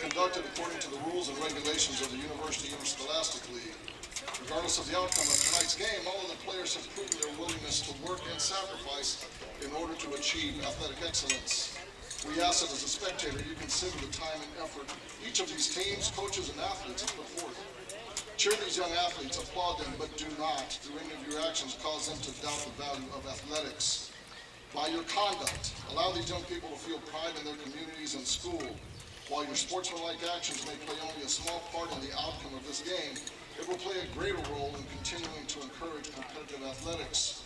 conducted according to the rules and regulations of the University Interscholastic League. Regardless of the outcome of tonight's game, all of the players have proven their willingness to work and sacrifice in order to achieve athletic excellence. We ask that as a spectator, you consider the time and effort each of these teams, coaches, and athletes have put forth. Cheer these young athletes, applaud them, but do not, through any of your actions, cause them to doubt the value of athletics. By your conduct, allow these young people to feel pride in their communities and school. While your sportsmanlike actions may play only a small part in the outcome of this game, it will play a greater role in continuing to encourage competitive athletics.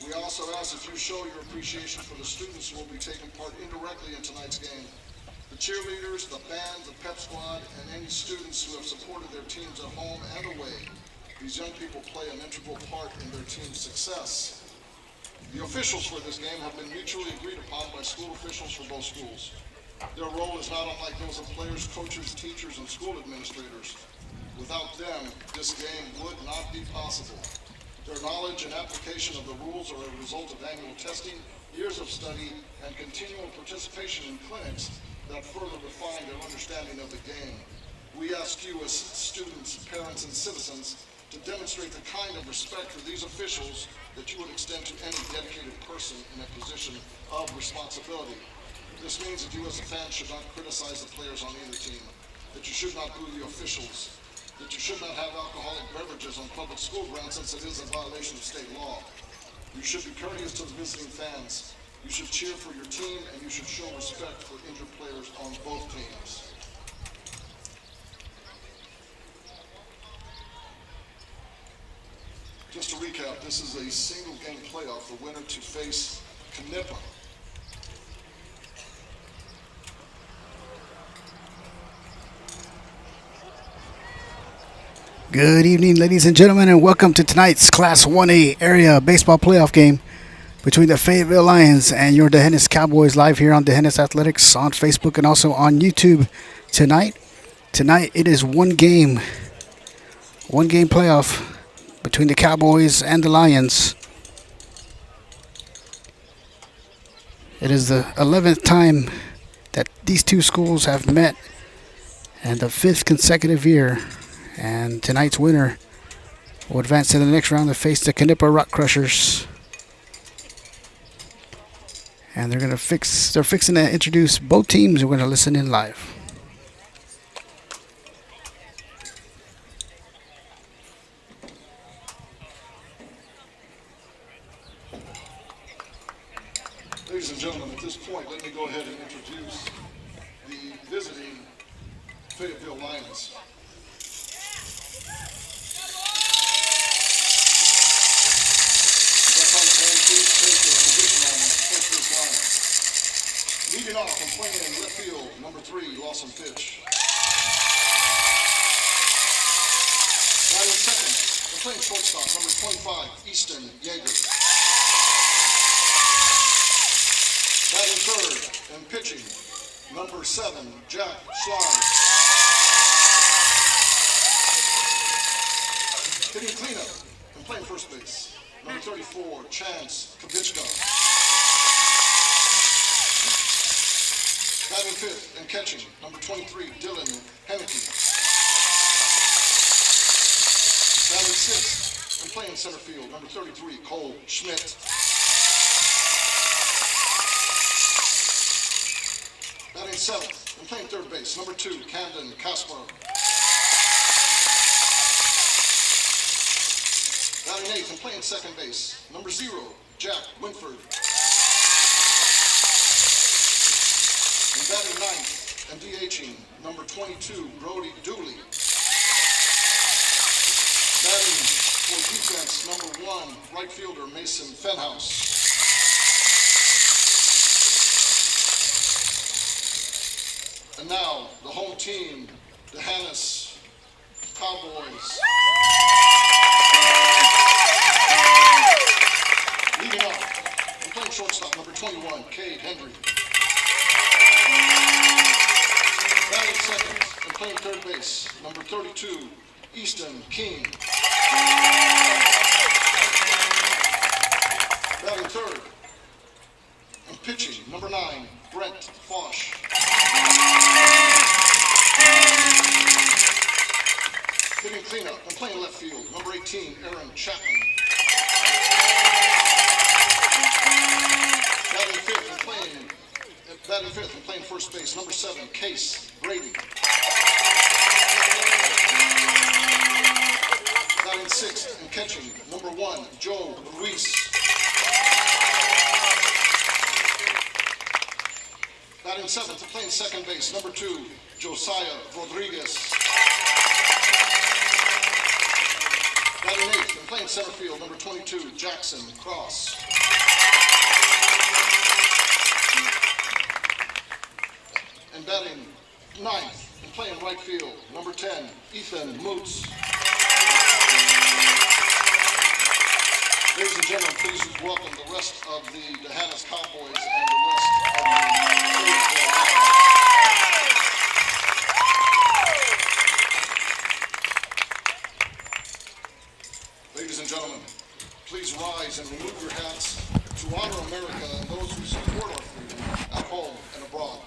We also ask that you show your appreciation for the students who will be taking part indirectly in tonight's game. The cheerleaders, the band, the pep squad, and any students who have supported their teams at home and away. These young people play an integral part in their team's success. The officials for this game have been mutually agreed upon by school officials for both schools. Their role is not unlike those of players, coaches, teachers, and school administrators. Without them, this game would not be possible. Their knowledge and application of the rules are a result of annual testing, years of study, and continual participation in clinics that further refine their understanding of the game. We ask you as students, parents, and citizens to demonstrate the kind of respect for these officials that you would extend to any dedicated person in a position of responsibility. This means that you as a fan should not criticize the players on either team, that you should not boo the officials, that you should not have alcoholic beverages on public school grounds since it is a violation of state law. You should be courteous to the visiting fans. You should cheer for your team, and you should show respect for injured players on both teams. Just to recap, this is a single game playoff, the winner to face Knippa. Good evening, ladies and gentlemen, and welcome to tonight's Class 1A area baseball playoff game between the Fayetteville Lions and your D'Hanis Cowboys, live here on D'Hanis Athletics on Facebook and also on YouTube tonight. Tonight it is one game playoff between the Cowboys and the Lions. It is the 11th time that these two schools have met and the 5th consecutive year. And tonight's winner will advance to the next round to face the Knippa Rock Crushers. And they're fixing to introduce both teams. We're going to listen in live. Ladies and gentlemen, at this point, let me go ahead and introduce the visiting Fayetteville Lions. Leading off and playing in left field, number 3, Lawson Fitch. Batting second and playing shortstop, number 25, Easton Yeager. Batting third and pitching, number 7, Jack Schlar. Hitting cleanup and playing first base, number 34, Chance Kavichka. Batting fifth and catching, number 23, Dylan Henneke. Batting sixth and playing center field, number 33, Cole Schmidt. Batting seventh and playing third base, number 2, Camden Casper. Batting eighth and playing second base, number 0, Jack Winford. Batting ninth and DHing, number 22, Brody Dooley. Batting for defense, number 1, right fielder, Mason Fenhouse. And now, the home team, D'Hanis Cowboys. Leading off and playing shortstop, number 21, Cade Henry. Batting second and playing third base, number 32, Easton King. Batting third and pitching, number 9, Brent Fosh. field, number 18, Aaron Chapman. Batting fifth and playing first base, number 7, Case Brady. Batting sixth and catching, number 1, Joe Ruiz. Batting seventh and playing second base, number 2, Josiah Rodriguez. Batting eighth and playing center field, number 22, Jackson Cross. And batting ninth and playing right field, number 10, Ethan Moots. Ladies and gentlemen, please welcome the rest of the Hannah's Cowboys and the rest of the Fayetteville Lions. Ladies and gentlemen, please rise and remove your hats to honor America and those who support our freedom at home and abroad.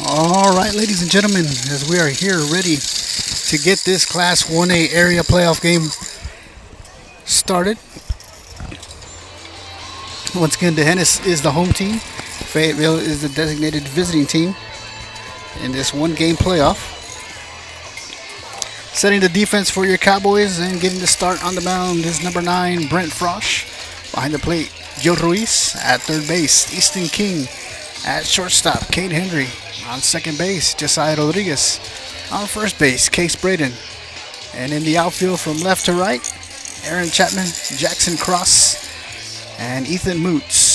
All right, ladies and gentlemen, as we are here ready to get this Class 1A area playoff game started. Once again, Dehennis is the home team. Fayetteville is the designated visiting team in this one-game playoff. Setting the defense for your Cowboys and getting the start on the mound is number 9, Brent Frosch. Behind the plate, Joe Ruiz. At third base, Easton King. At shortstop, Kate Henry. On second base, Josiah Rodriguez. On first base, Case Braden. And in the outfield from left to right, Aaron Chapman, Jackson Cross, and Ethan Moots.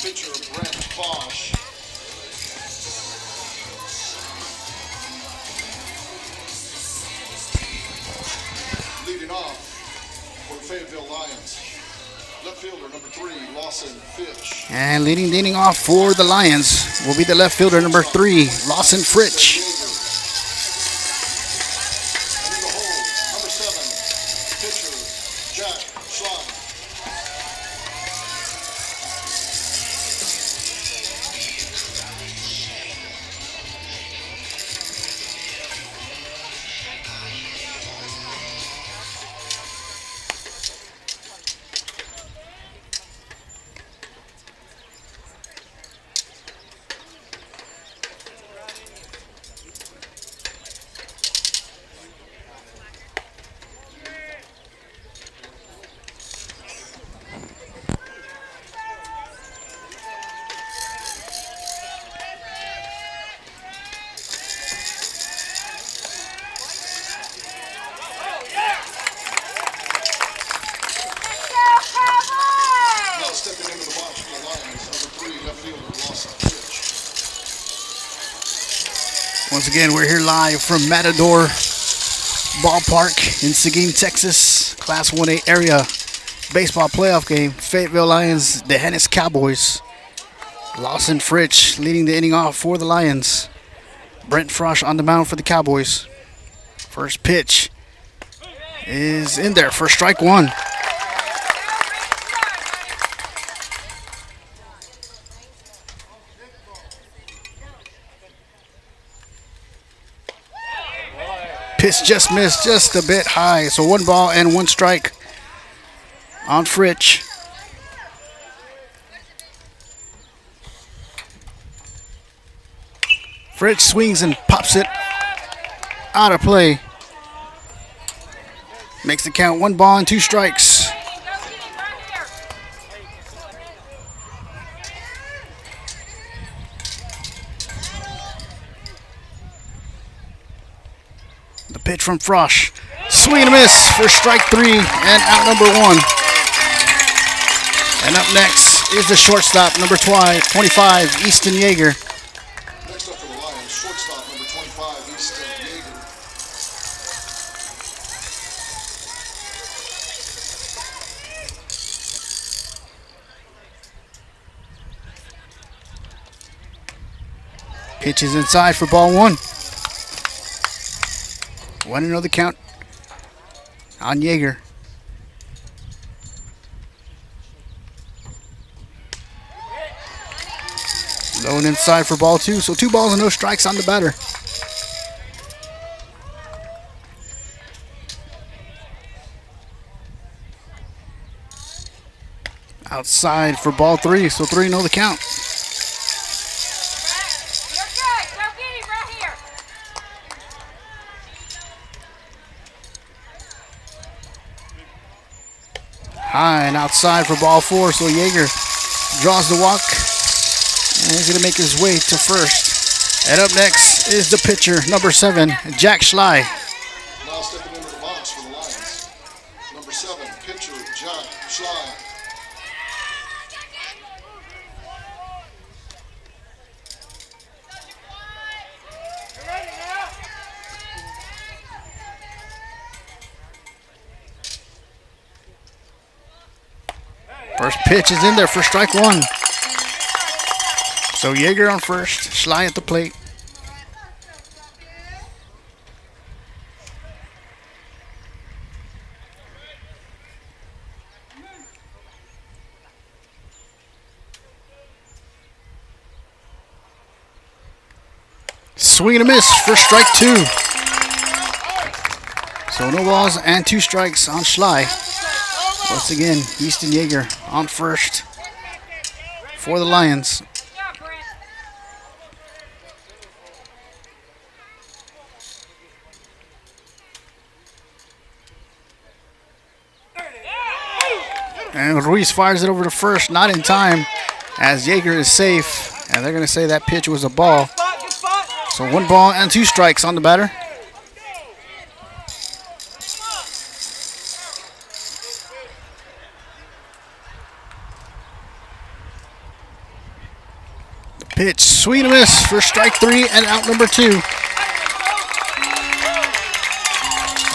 Pitcher Brent Bosch. Leading off for the Fayetteville Lions, left fielder number 3, Lawson Fitch. And leading off for the Lions will be the left fielder number 3, Lawson Fritch. And in the hole, number 7, pitcher Jack Schlag. Once again, we're here live from Matador Ballpark in Seguin, Texas. Class 1A area baseball playoff game. Fayetteville Lions, the Hennis Cowboys. Lawson Fritsch leading the inning off for the Lions. Brent Frosch on the mound for the Cowboys. First pitch is in there for strike one. Pitch just missed, just a bit high. So 1 ball and 1 strike on Fritsch. Fritsch swings and pops it out of play. Makes the count 1 ball and 2 strikes. The pitch from Frosch. Swing and a miss for strike 3 and out number 1. And up next is the shortstop, number 25, Easton Yeager. Next up for the Lions, shortstop number 25, Easton Yeager. Pitch is inside for ball 1. 1-0 the count on Yeager. Low and inside for ball 2. So 2 balls and no strikes on the batter. Outside for ball 3. So 3-0 the count. High and outside for ball 4. So Yeager draws the walk. And he's going to make his way to first. And up next is the pitcher, number 7, Jack Schley. Now stepping into the box for the Lions. Number 7, pitcher Jack Schley. First pitch is in there for strike 1. So Yeager on first, Schley at the plate. Swing and a miss for strike 2. So no balls and 2 strikes on Schley. Once again, Easton Yeager on first for the Lions. And Ruiz fires it over to first, not in time, as Yeager is safe. And they're going to say that pitch was a ball. So 1 ball and 2 strikes on the batter. The pitch, swing and a miss for strike 3 and out number 2.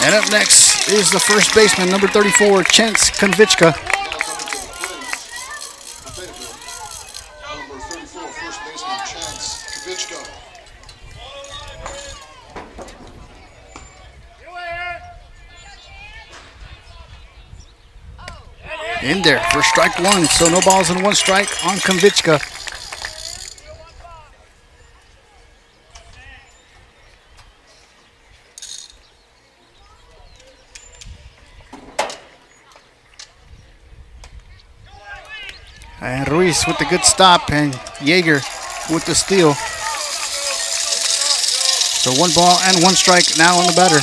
And up next is the first baseman, number 34, Chance Konvichka. Number 34, first baseman Chance Konvichka. In there for strike 1, so no balls and 1 strike on Konvichka. And Ruiz with the good stop, and Yeager with the steal. So 1 ball and 1 strike now on the batter.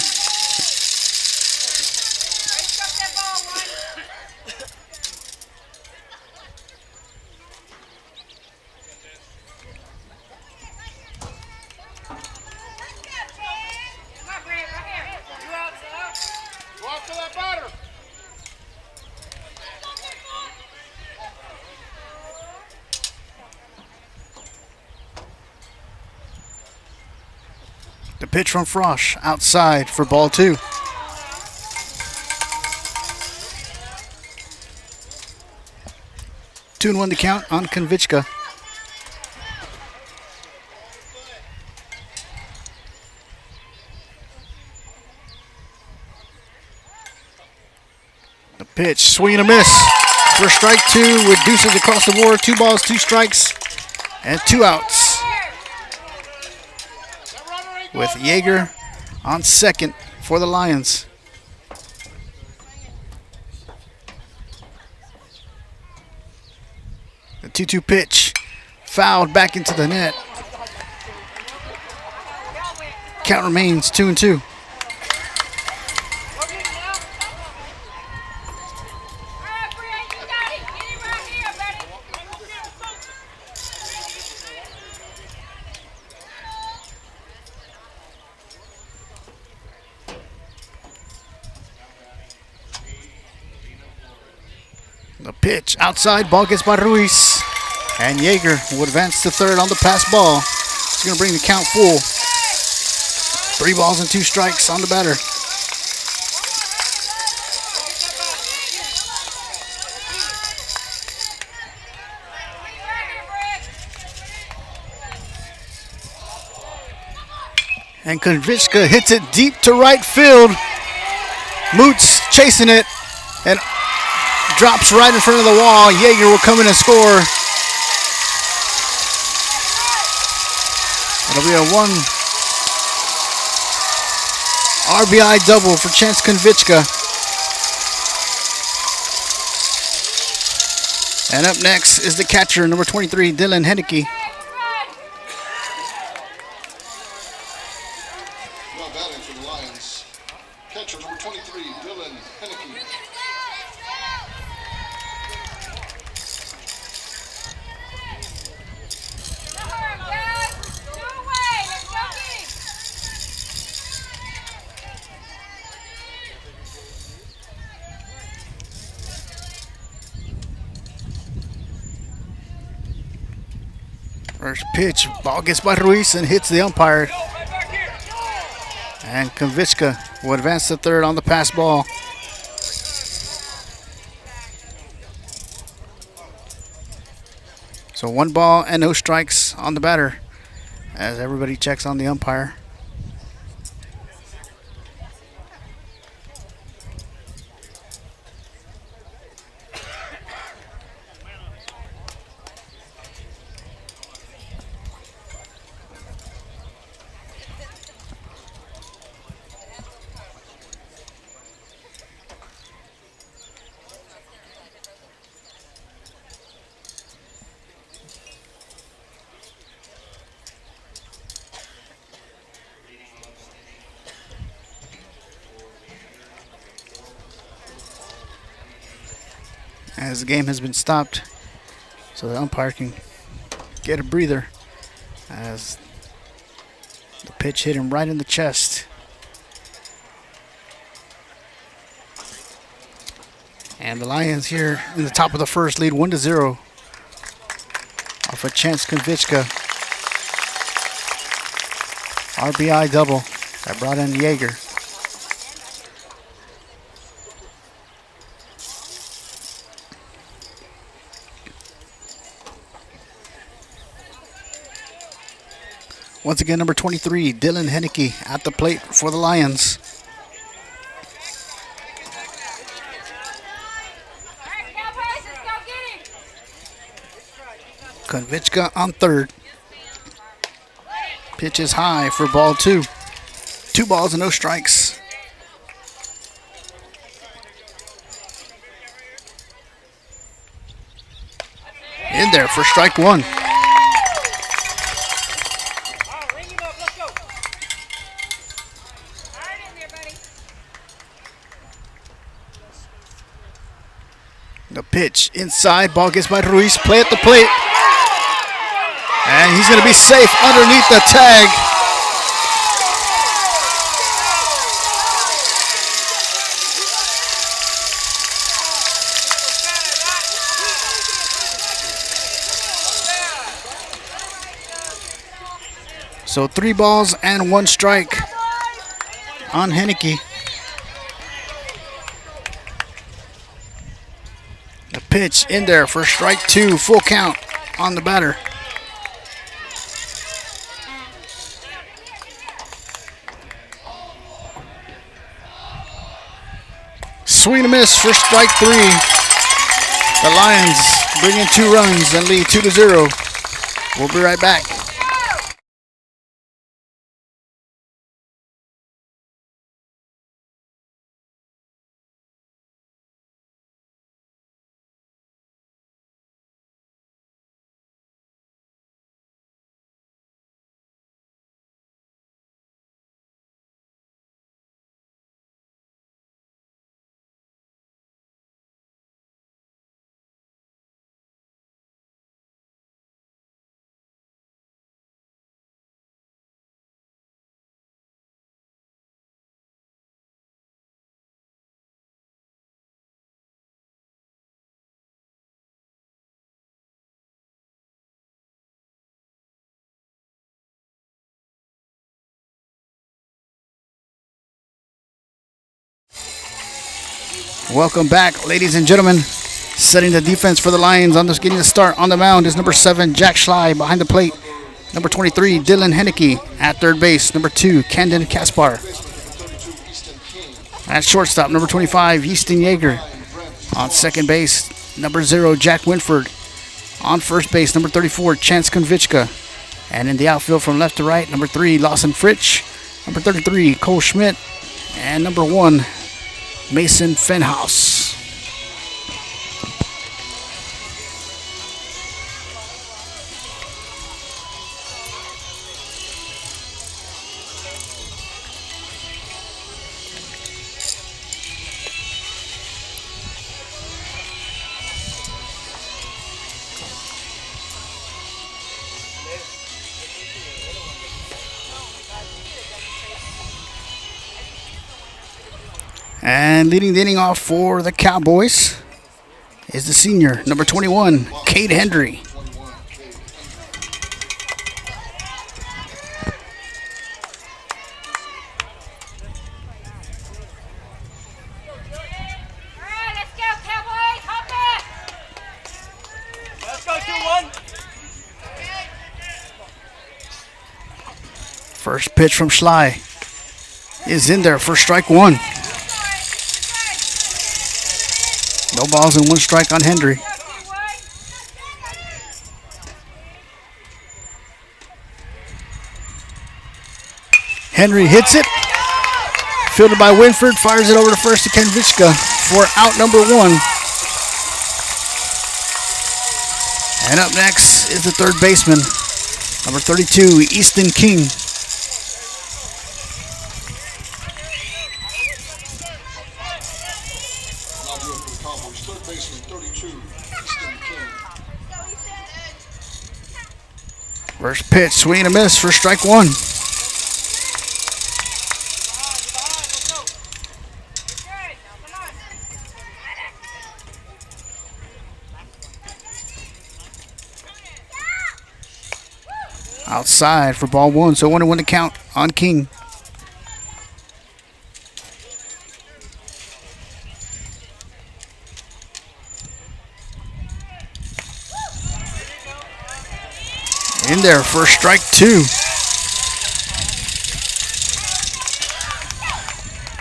pitch from Frosch outside for ball 2. Two and 1 to count on Konvichka. The pitch, swing and a miss for strike 2 with deuces across the board. 2 balls, 2 strikes, and 2 outs. With Yeager on second for the Lions. The 2-2 pitch, fouled back into the net. Count remains 2-2. The pitch outside, ball gets by Ruiz. And Yeager will advance to third on the pass ball. It's going to bring the count full. 3 balls and 2 strikes on the batter. And Konvichka hits it deep to right field. Moots chasing it and drops right in front of the wall. Yeager will come in and score. It'll be a 1 RBI double for Chance Konvichka. And up next is the catcher, number 23, Dylan Henneke. Now batting for the Lions, catcher number 23, Dylan Henneke. First pitch, ball gets by Ruiz and hits the umpire. And Konvichka will advance to third on the pass ball. So 1 ball and no strikes on the batter as everybody checks on the umpire. As the game has been stopped, so the umpire can get a breather as the pitch hit him right in the chest. And the Lions here in the top of the first lead 1-0 off a Chance Konvichka RBI double that brought in Yeager. Once again, number 23, Dylan Henneke at the plate for the Lions. Konvichka on third. Pitch is high for ball 2. 2 balls and no strikes. In there for strike 1. The pitch inside, ball gets by Ruiz, play at the plate. And he's going to be safe underneath the tag. So 3 balls and 1 strike on Henneke. The pitch in there for strike 2, full count on the batter. Swing and miss for strike 3. The Lions bring in 2 runs and lead 2-0. We'll be right back. Welcome back, ladies and gentlemen. Setting the defense for the Lions on this, getting the start on the mound is number 7, Jack Schley behind the plate. Number 23, Dylan Henneke at third base. Number 2, Camden Kaspar. At shortstop, number 25, Easton Yeager. On second base, number 0, Jack Winford. On first base, number 34, Chance Konvichka. And in the outfield from left to right, number 3, Lawson Fritsch. Number 33, Cole Schmidt. And number 1, Mason Fenhaus. And leading the inning off for the Cowboys is the senior, number 21, Cade Hendry. First pitch from Schley is in there for strike 1. No balls and 1 strike on Hendry. Henry hits it. Fielded by Winford. Fires it over to first to Konvichka for out number 1. And up next is the third baseman, number 32, Easton King. First pitch, swing and a miss for strike 1. Outside for ball 1, so 1-1 to count on King. In there for strike 2.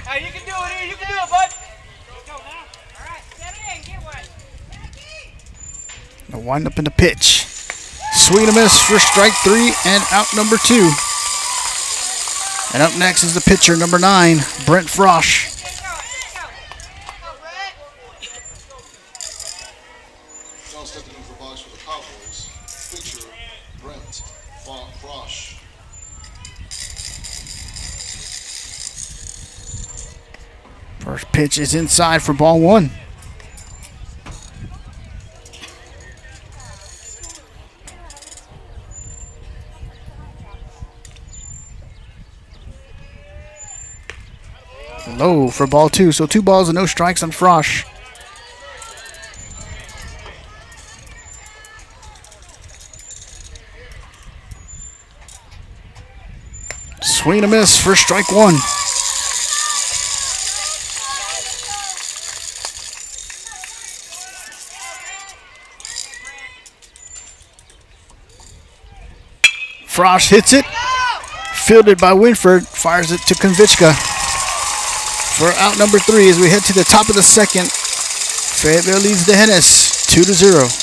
Hey, you can do it here. You can do it, bud. Go now. All right, step in, get one. The wind up in the pitch. Swing and a miss for strike 3 and out number 2. And up next is the pitcher, number 9, Brent Frosch. Now stepping into the box for the Cowboys, pitcher Brent Frosch. First pitch is inside for ball 1. Low for ball 2, so 2 balls and no strikes on Frosch. Swing and a miss for strike 1. Frosch hits it. Fielded by Winford. Fires it to Konvichka for out number 3 as we head to the top of the second. Fayetteville leads the Hennis 2-0.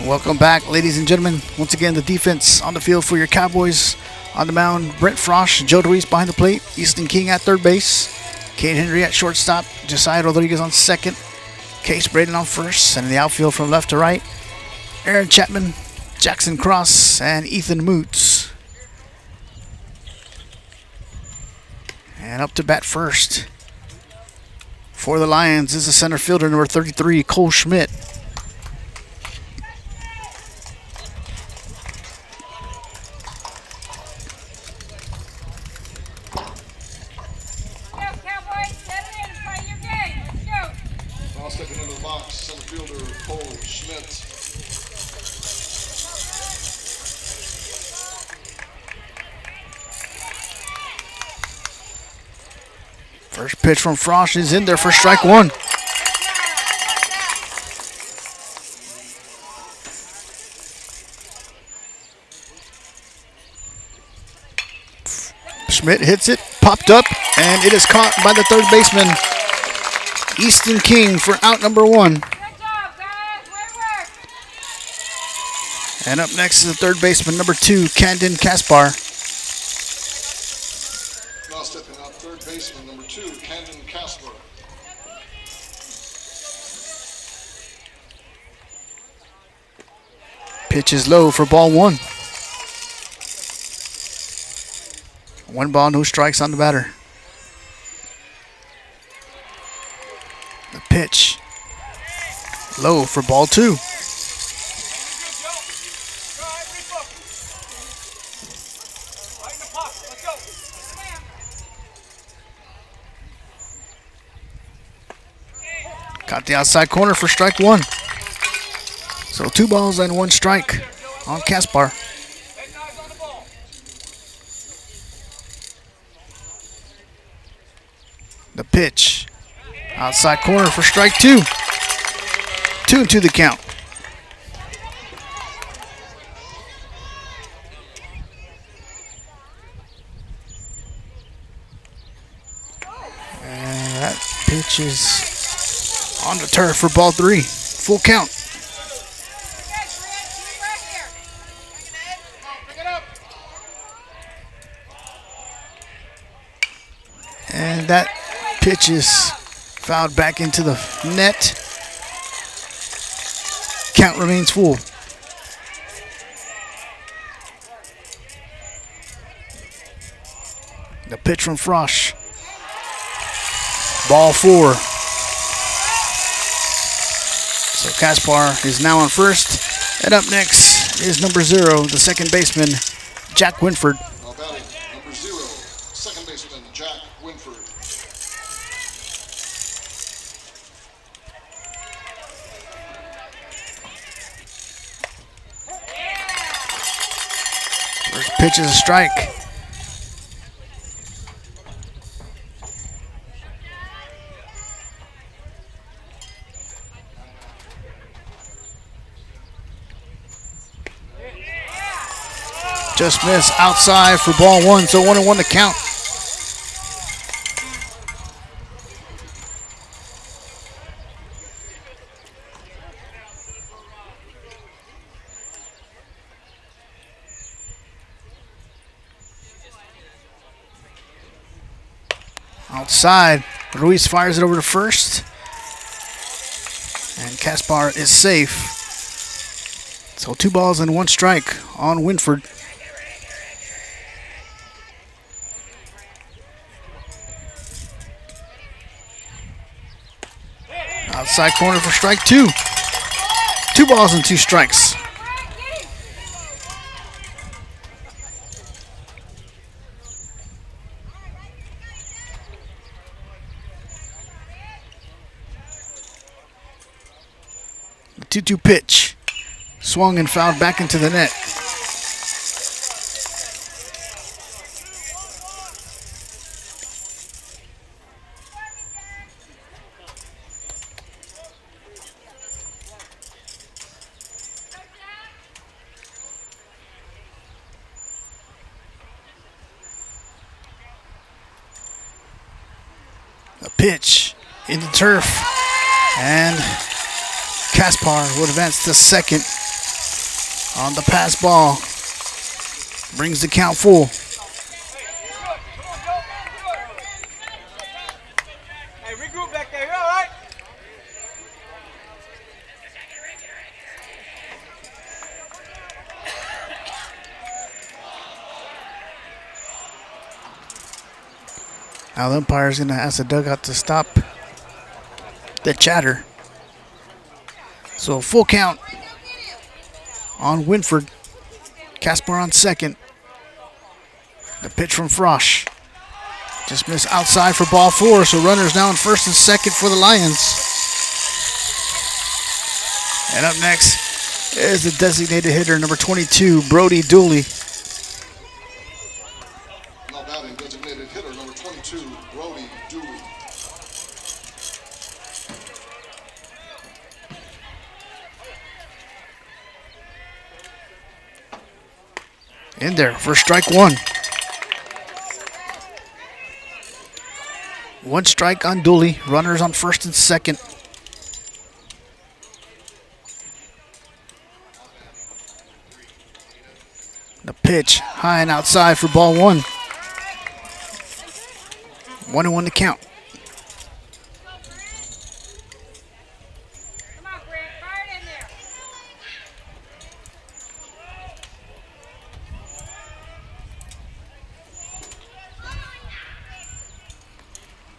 Welcome back, ladies and gentlemen. Once again, the defense on the field for your Cowboys. On the mound, Brent Frosch, Joe DeWeese behind the plate, Easton King at third base, Kate Henry at shortstop, Josiah Rodriguez on second, Case Braden on first, and in the outfield from left to right, Aaron Chapman, Jackson Cross, and Ethan Moots. And up to bat first for the Lions is the center fielder, number 33, Cole Schmidt. Stepping into the box, center fielder Cole Schmidt. First pitch from Frosch is in there for strike 1. Schmidt hits it, popped up, and it is caught by the third baseman, Easton King, for out number 1. Good job, guys. Way to work. And up next is the third baseman, number 2, Camden Kaspar. Now stepping out, third baseman, number 2, Camden Kaspar. Pitch is low for ball 1. 1 ball, no strikes on the batter. The pitch low for ball 2. Caught the outside corner for strike 1. So 2 balls and 1 strike on Kaspar. The pitch outside corner for strike 2. 2-2 the count. And that pitch is on the turf for ball 3. Full count. And that pitch is fouled back into the net. Count remains full. The pitch from Frosch. Ball 4. So Kaspar is now on first. And up next is number 0, the second baseman, Jack Winford. Now batting, number 0, second baseman, Jack Winford. First pitch is a strike. Just missed outside for ball one, so 1-1 to count. Outside, Ruiz fires it over to first. And Kaspar is safe. So 2 balls and 1 strike on Winford. Outside corner for strike 2. 2 balls and 2 strikes. The 2-2 pitch. Swung and fouled back into the net. A pitch into turf, and Kaspar would advance to second on the pass ball. Brings the count full. Hey, regroup back there. You all right? Now the umpire's going to ask the dugout to stop the chatter. So full count on Winford. Kaspar on second. The pitch from Frosch. Just missed outside for ball 4, so runners now in first and second for the Lions. And up next is the designated hitter, number 22, Brody Dooley. Now batting designated hitter number 22, Brody Dooley. In there for strike 1. 1 strike on Dooley. Runners on first and second. The pitch high and outside for ball 1. 1-1 to count. Come on, Greg. Fire it in there.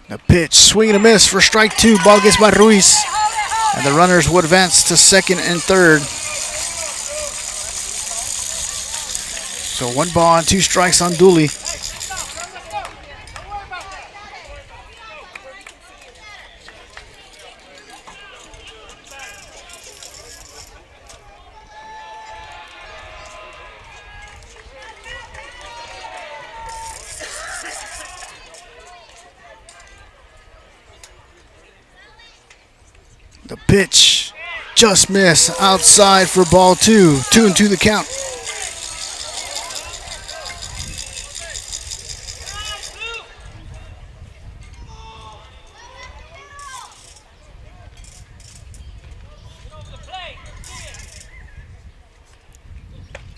The pitch, swing and a miss for strike 2. Ball gets by Ruiz. And the runners would advance to second and third. So 1 ball and 2 strikes on Dooley. The pitch just missed outside for ball 2. 2-2 the count.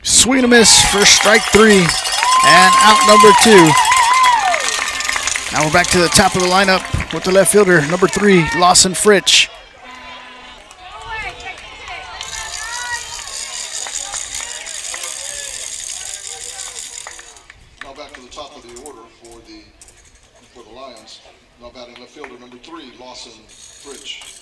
Swing and a miss for strike 3 and out number 2. Now we're back to the top of the lineup with the left fielder, number 3, Lawson Fritsch. Now back to the top of the order for the Lions. Now batting left fielder number 3, Lawson Fritsch.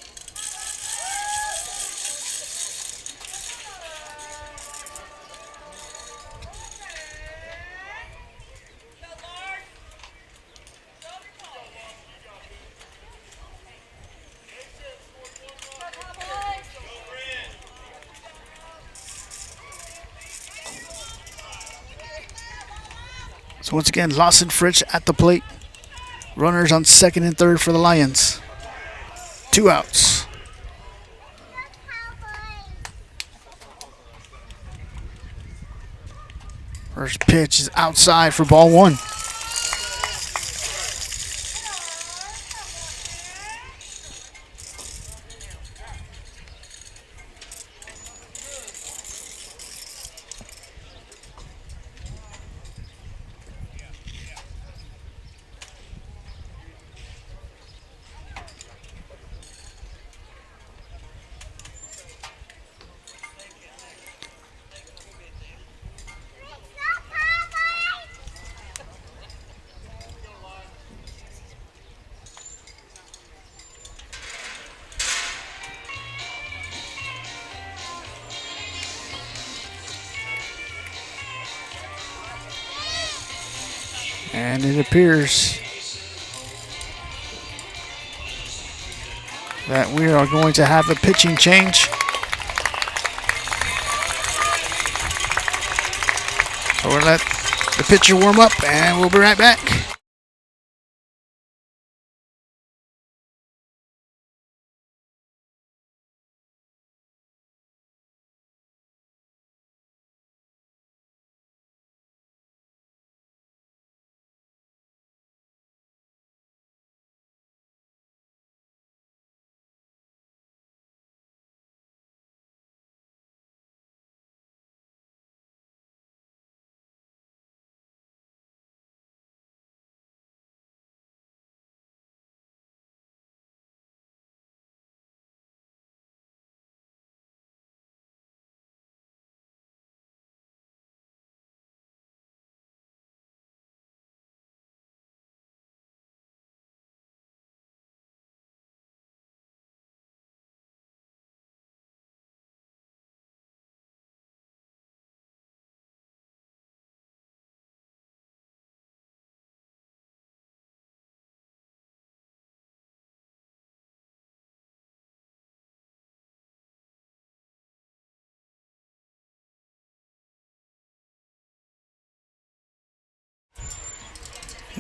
So once again, Lawson Fritsch at the plate. Runners on second and third for the Lions. 2 outs. First pitch is outside for ball one. And it appears that we are going to have a pitching change. So we'll let the pitcher warm up and we'll be right back.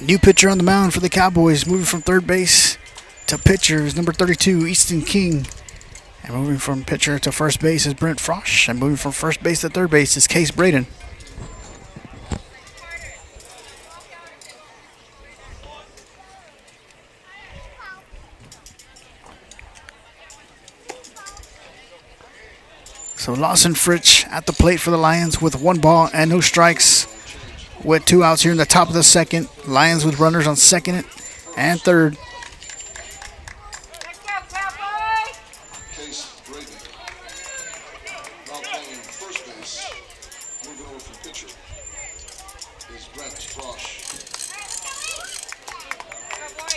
New pitcher on the mound for the Cowboys, moving from third base to pitcher is number 32, Easton King. And moving from pitcher to first base is Brent Frosch. And moving from first base to third base is Case Braden. So Lawson Fritsch at the plate for the Lions with 1 ball and no strikes. With 2 outs here in the top of the second. Lions with runners on second and third. Let's go, Cowboys! Case Braden. Now playing first base. Moving over from pitcher is Brent Frosch. Cowboys!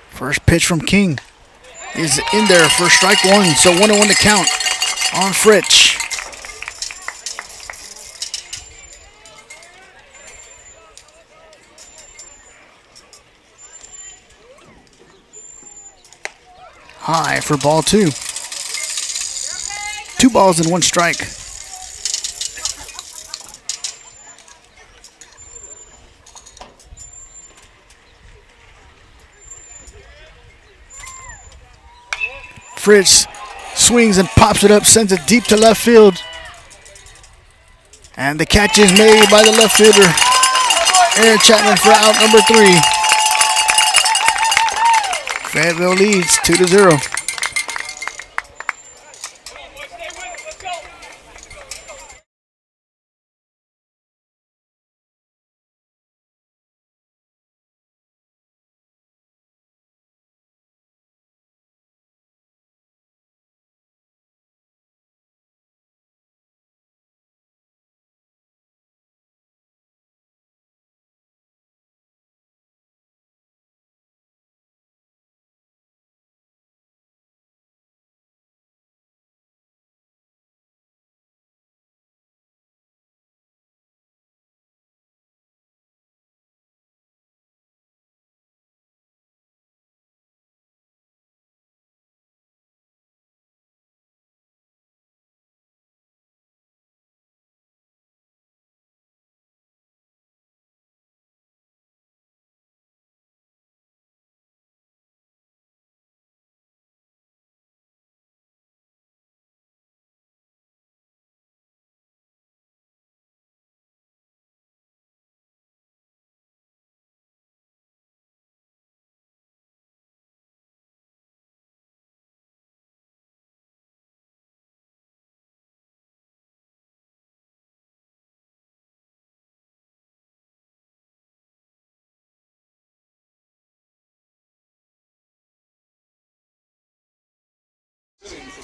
First pitch from King is in there for strike one. So 1-1 to count on Fritsch. High for ball 2. 2 balls and 1 strike. Fritz swings and pops it up, sends it deep to left field. And the catch is made by the left fielder, Aaron Chapman, for out number 3. Fayetteville leads 2-0.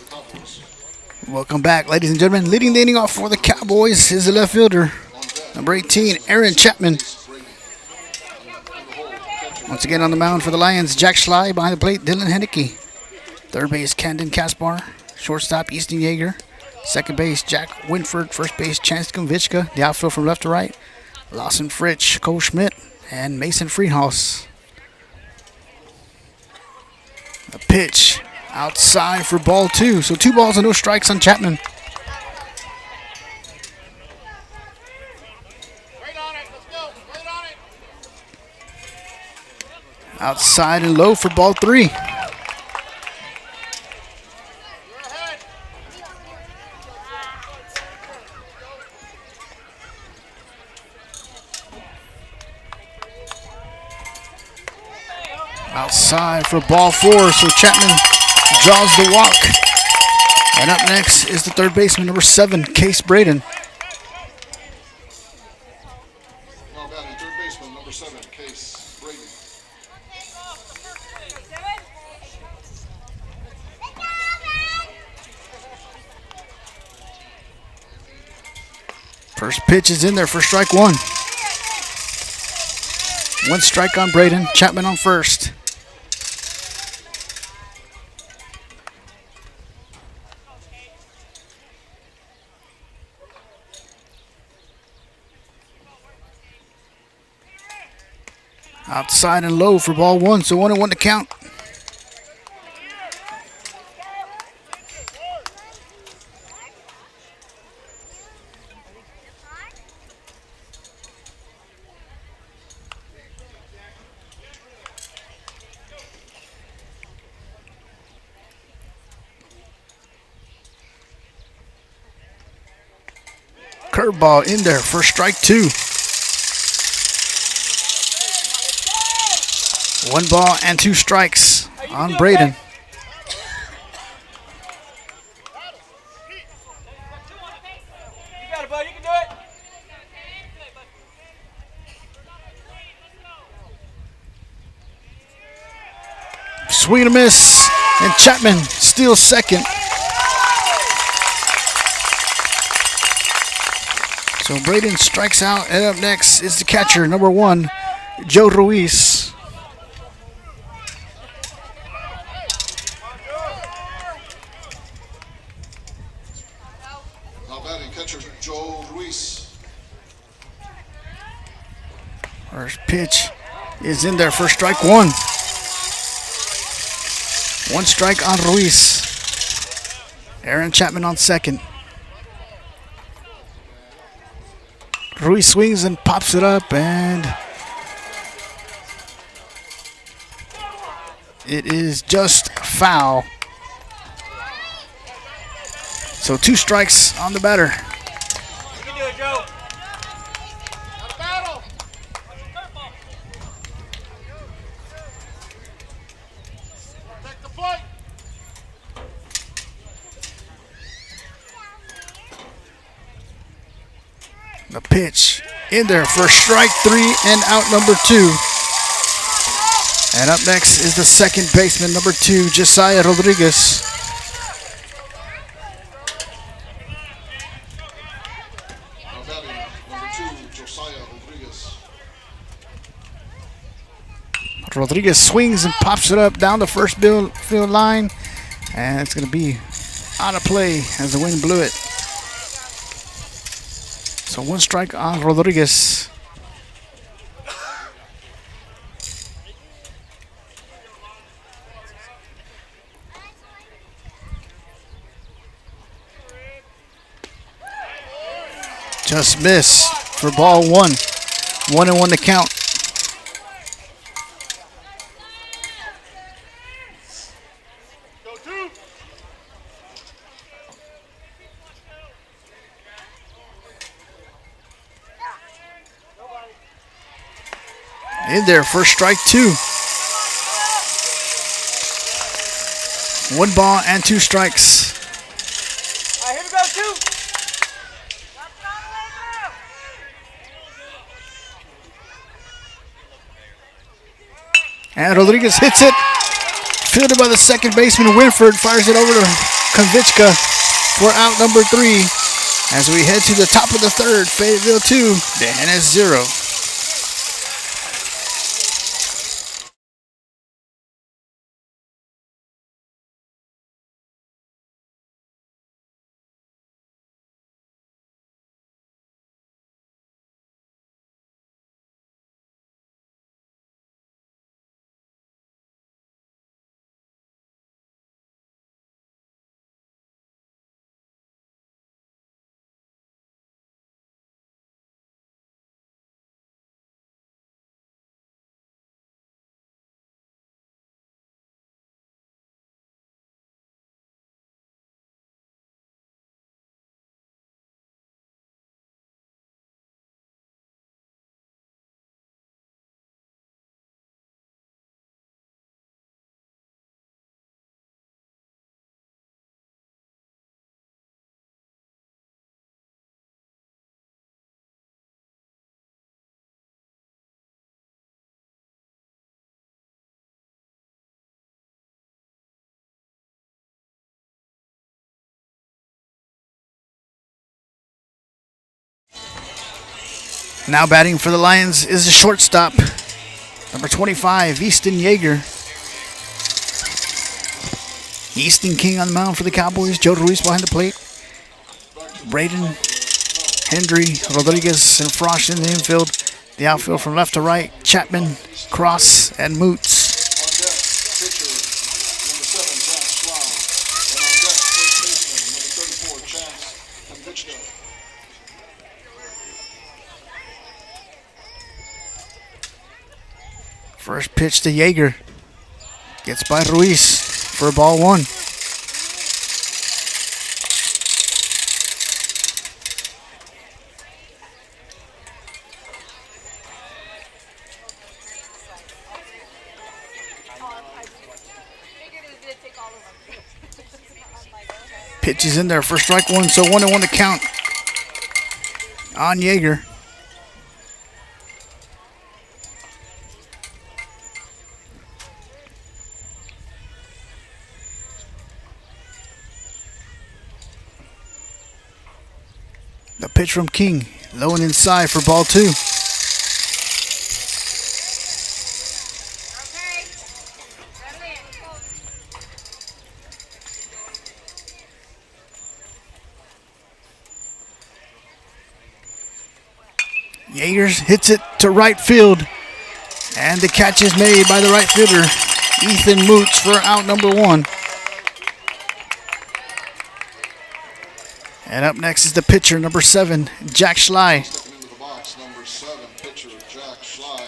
Cowboys. Welcome back, ladies and gentlemen. Leading the inning off for the Cowboys is the left fielder, number 18, Aaron Chapman. Once again on the mound for the Lions, Jack Schley. Behind the plate, Dylan Henneke. Third base, Camden Kaspar. Shortstop, Easton Yeager. Second base, Jack Winford. First base, Chance Konvichka. The outfield from left to right, Lawson Fritsch, Cole Schmidt, and Mason Friedhaus. A pitch outside for ball 2. So 2 balls and no strikes on Chapman. Outside and low for ball 3. Outside for ball 4, so Chapman draws the walk. And up next is the third baseman, number 7, Case Braden. Now batting third baseman, number 7, Case Braden. First pitch is in there for strike 1. 1 strike on Braden, Chapman on first. Outside and low for ball 1, so 1-1 to count. Curveball in there for strike 2. 1 ball and 2 strikes on Braden. You got it, bud. You can do it. Swing and a miss, and Chapman steals second. So Braden strikes out, and up next is the catcher, number 1, Joe Ruiz. Now batting catcher, Joe Ruiz. First pitch is in there for strike 1. 1 strike on Ruiz. Aaron Chapman on second. Ruiz swings and pops it up, and it is just foul. So 2 strikes on the batter. You can do it, Joe. The pitch in there for strike 3 and out number 2. And up next is the second baseman, number 2, Josiah Rodriguez. Now batting number 2, Josiah Rodriguez. Rodriguez swings and pops it up down the first field line, and it's going to be out of play as the wind blew it. So 1 strike on Rodriguez. Just miss for ball 1. 1-1 to count. In there for strike 2. 1 ball and 2 strikes. All right, here we go, 2. And Rodriguez hits it. Fielded by the second baseman, Winford fires it over to Konvichka for out number 3. As we head to the top of the third, Fayetteville 2, Dehennis 0. Now batting for the Lions is the shortstop, number 25, Easton Yeager. Easton King on the mound for the Cowboys. Joe Ruiz behind the plate. Braden, Hendry, Rodriguez, and Frost in the infield. The outfield from left to right, Chapman, Cross, and Moots. First pitch to Yeager. Gets by Ruiz for ball 1. Pitch is in there for strike 1, so 1-1 to count on Yeager. The pitch from King, low and inside for ball 2. Yeager hits it to right field, and the catch is made by the right fielder, Ethan Moots, for out number 1. And up next is the pitcher, number 7, Jack Schley. Stepping into the box, number 7, pitcher Jack Schley.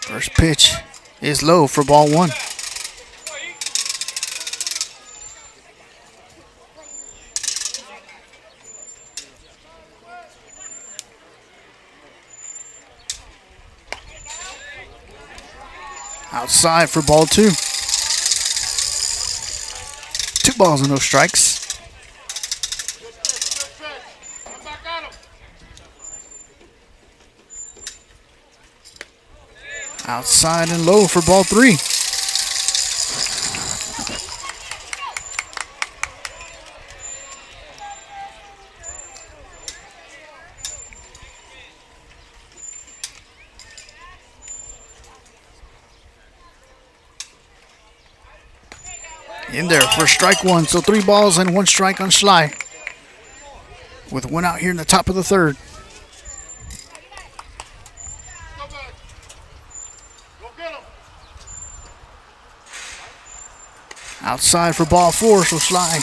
First pitch is low for ball 1. Outside for ball 2. 2 balls and no strikes. Outside and low for ball 3. In there for strike 1, so 3 balls and 1 strike on Schley, with 1 out here in the top of the third. Outside for ball 4, so Schley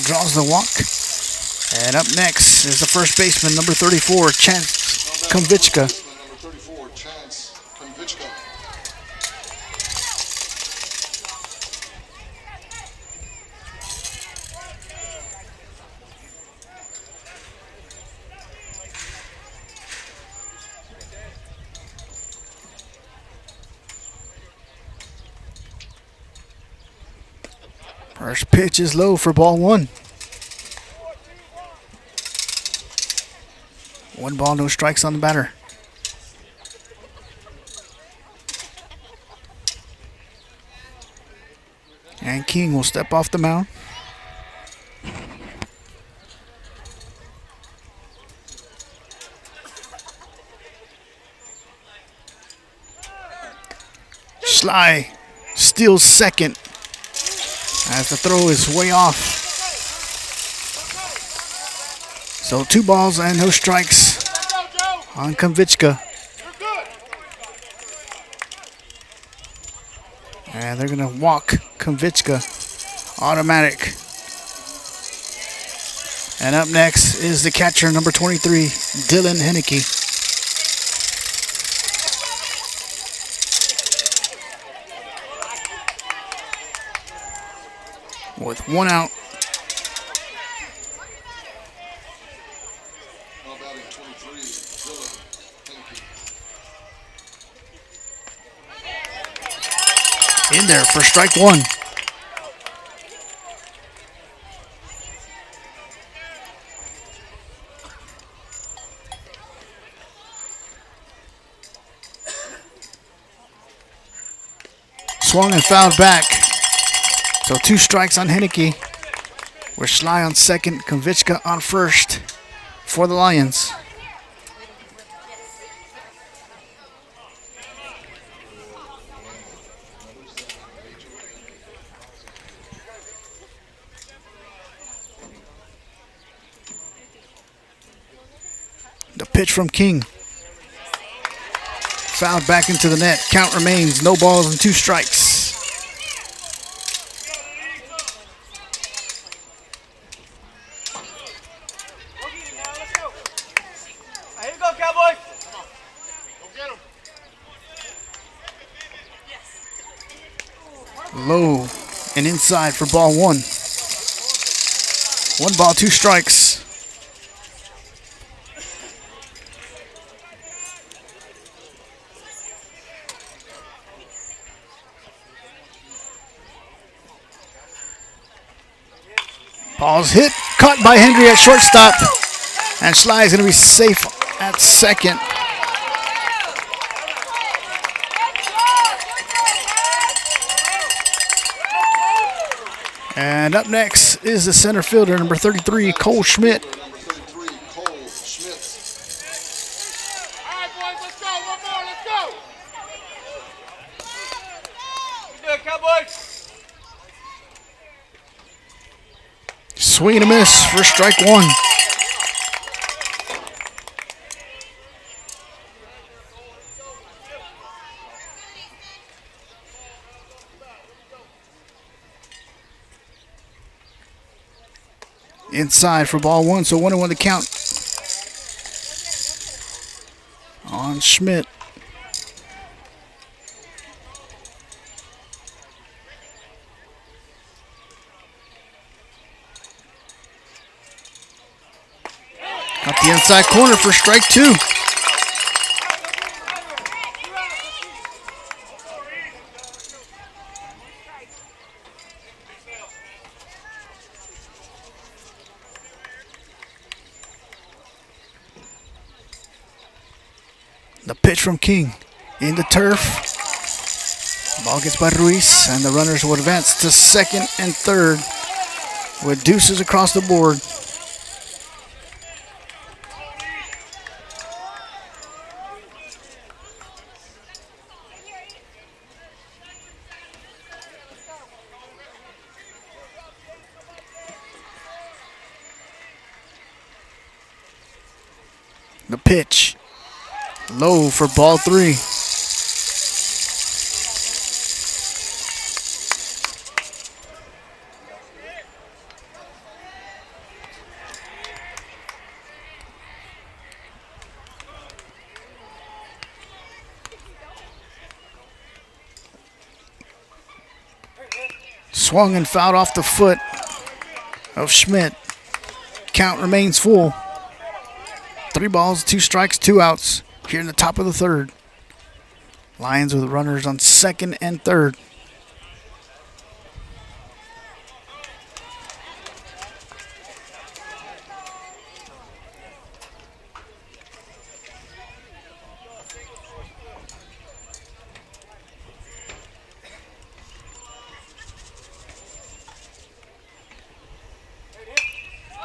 draws the walk. And up next is the first baseman, number 34, Chance Konvichka. Number 34, Chance Konvichka. First pitch is low for ball one. 1 ball, no strikes on the batter. And King will step off the mound. Sly steals second as the throw is way off. So 2 balls and no strikes on Konvichka. And they're going to walk Konvichka. Automatic. And up next is the catcher, number 23, Dylan Henneke. With 1 out. Now batting 23, Dylan Henneke. In there for strike 1. Swung and fouled back. So 2 strikes on Henneke. With Schley on second, Konvichka on first for the Lions. The pitch from King. Fouled back into the net. Count remains, no balls and 2 strikes. Here you go, Cowboys. Low and inside for ball 1. 1 ball, 2 strikes. Ball's hit, caught by Hendry at shortstop. And Schley is going to be safe at second. And up next is the center fielder, number 33, Cole Schmidt. Number 33, Cole Schmidt. All right, boys, let's go. One more, let's go. You do it, Cowboys. Swing and a miss for strike 1. Inside for ball 1, so 1-1 to count on Schmidt. Got the inside corner for strike 2. The pitch from King in the turf. Ball gets by Ruiz, and the runners will advance to second and third with deuces across the board. The pitch. Low for ball 3. Swung and fouled off the foot of Schmidt. Count remains full. 3 balls, 2 strikes, 2 outs here in the top of the third. Lions with runners on second and third.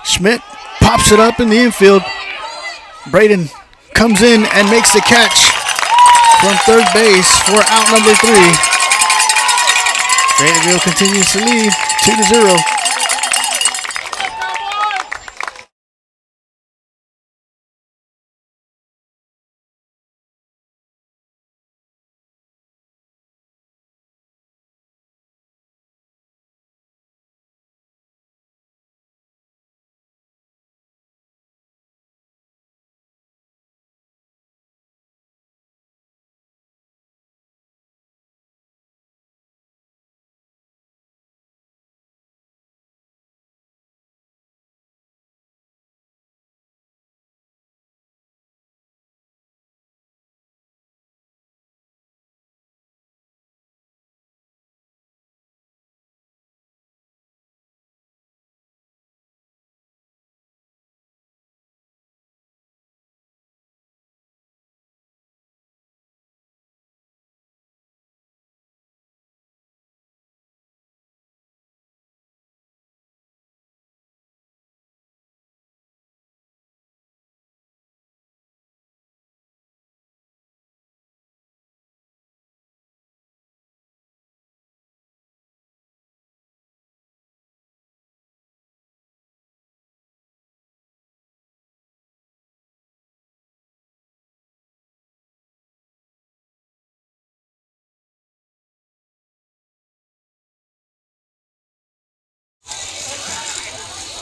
Schmidt pops it up in the infield. Braden comes in and makes the catch from third base for out number 3. Fayetteville continues to lead 2-0.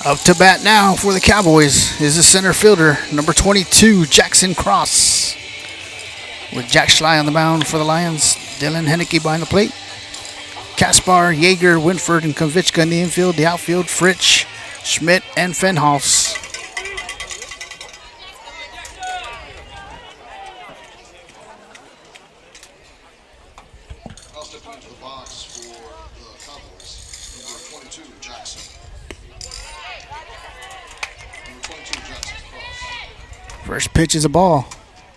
Up to bat now for the Cowboys is the center fielder, number 22, Jackson Cross. With Jack Schley on the mound for the Lions, Dylan Henneke behind the plate. Kaspar, Yeager, Winford, and Konvichka in the infield. The outfield, Fritsch, Schmidt, and Fenhaus. Now stepping into the box for the Cowboys, number 22, Jackson. Number 22, Jackson Cross. First pitch is a ball.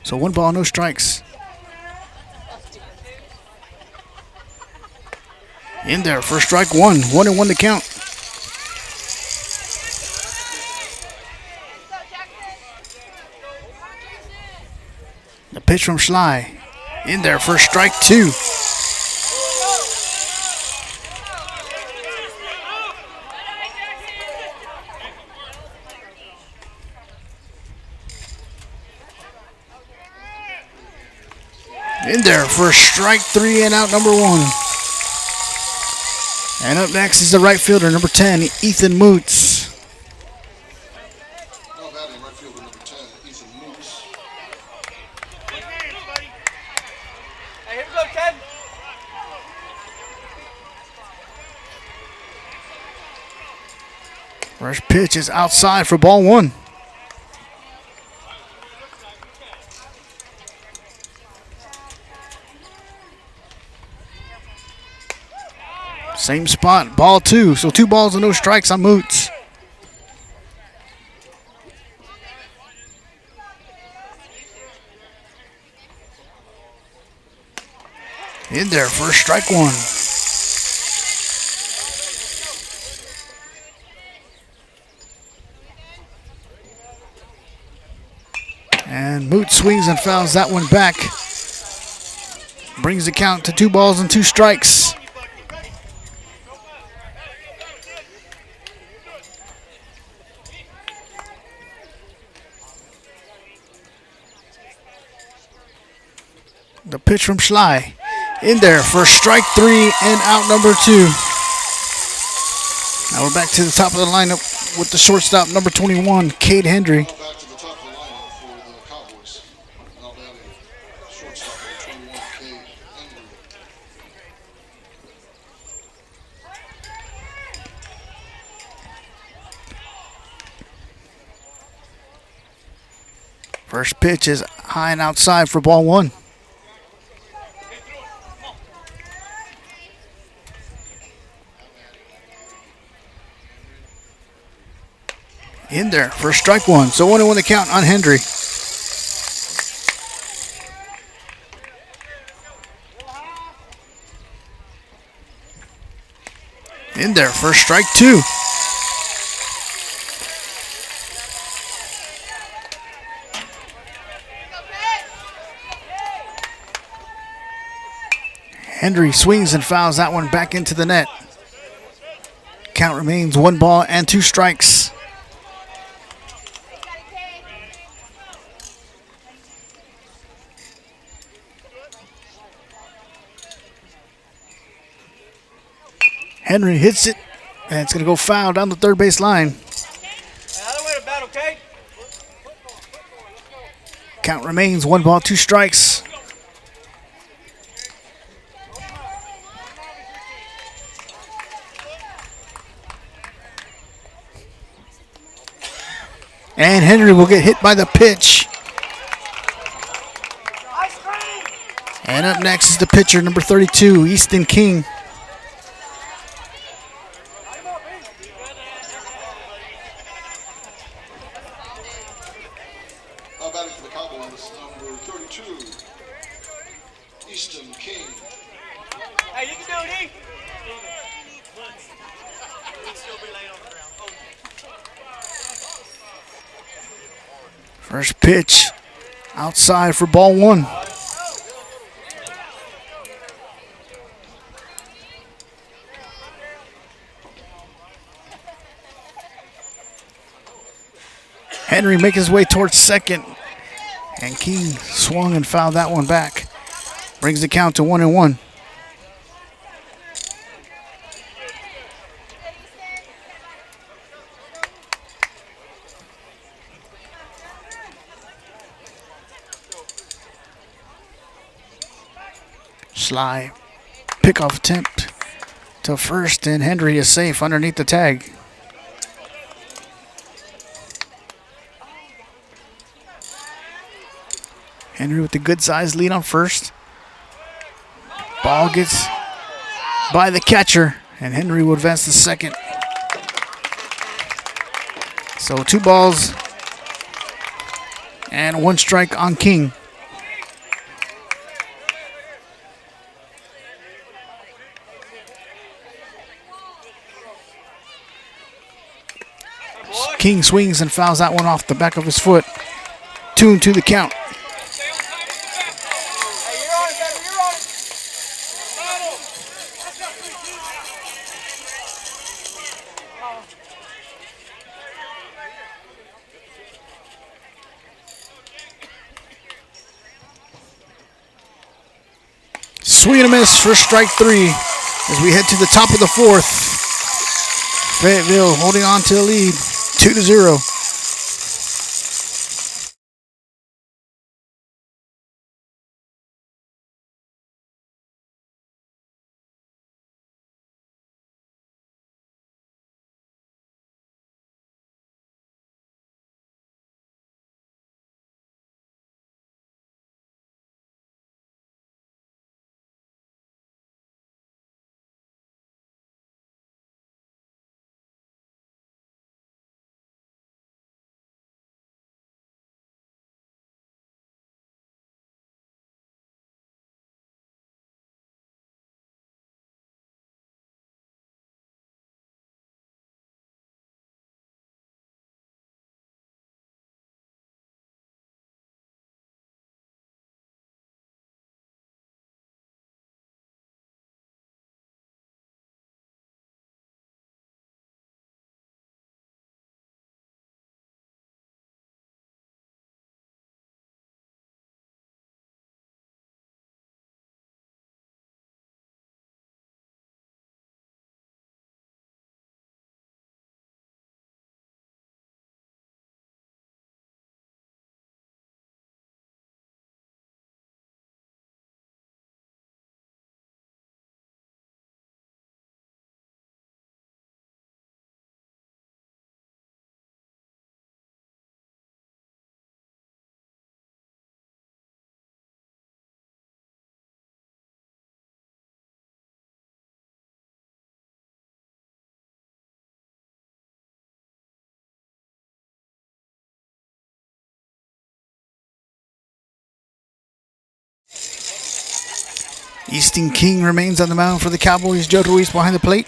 So 1 ball, no strikes. In there for strike 1. 1-1 to count. The pitch from Schley. In there for strike 2. In there for strike 3 and out number 1. And up next is the right fielder, number 10, Ethan Moots. Now batting right fielder number 10, Ethan Moots. Hey, here we go, Ted. First pitch is outside for ball 1. Same spot, ball 2. So 2 balls and no strikes on Moots. In there for strike 1. And Moots swings and fouls that one back. Brings the count to 2 balls and 2 strikes. The pitch from Schley. In there for strike 3 and out number 2. Now we're back to the top of the lineup with the shortstop, number 21, Cade Hendry. Now back to the top of the lineup for the Cowboys. Now batting shortstop number 21, Cade Hendry. First pitch is high and outside for ball 1. In there for strike 1. So 1-1 the count on Hendry. In there for strike 2. Henry swings and fouls that one back into the net. Count remains 1 ball and 2 strikes. Henry hits it, and it's going to go foul down the third base line. Another way to bat, okay? Count remains 1 ball, 2 strikes. And Henry will get hit by the pitch. And up next is the pitcher, number 32, Easton King. Now batting for the Cowboys, number 32, Easton King. Hey, you can do it, E. First pitch outside for ball 1. Henry makes his way towards second, and King swung and fouled that one back. Brings the count to 1-1. Sly pickoff attempt to first, and Henry is safe underneath the tag. Henry with the good size lead on first. Ball gets by the catcher, and Henry will advance to second. So 2 balls and 1 strike on King. King swings and fouls that one off the back of his foot. 2-2 the count. Hey, you're on it, baby. You're on it. Swing and a miss for strike 3 as we head to the top of the 4th. Fayetteville holding on to the lead, 2-0. Easton King remains on the mound for the Cowboys. Joe Ruiz behind the plate.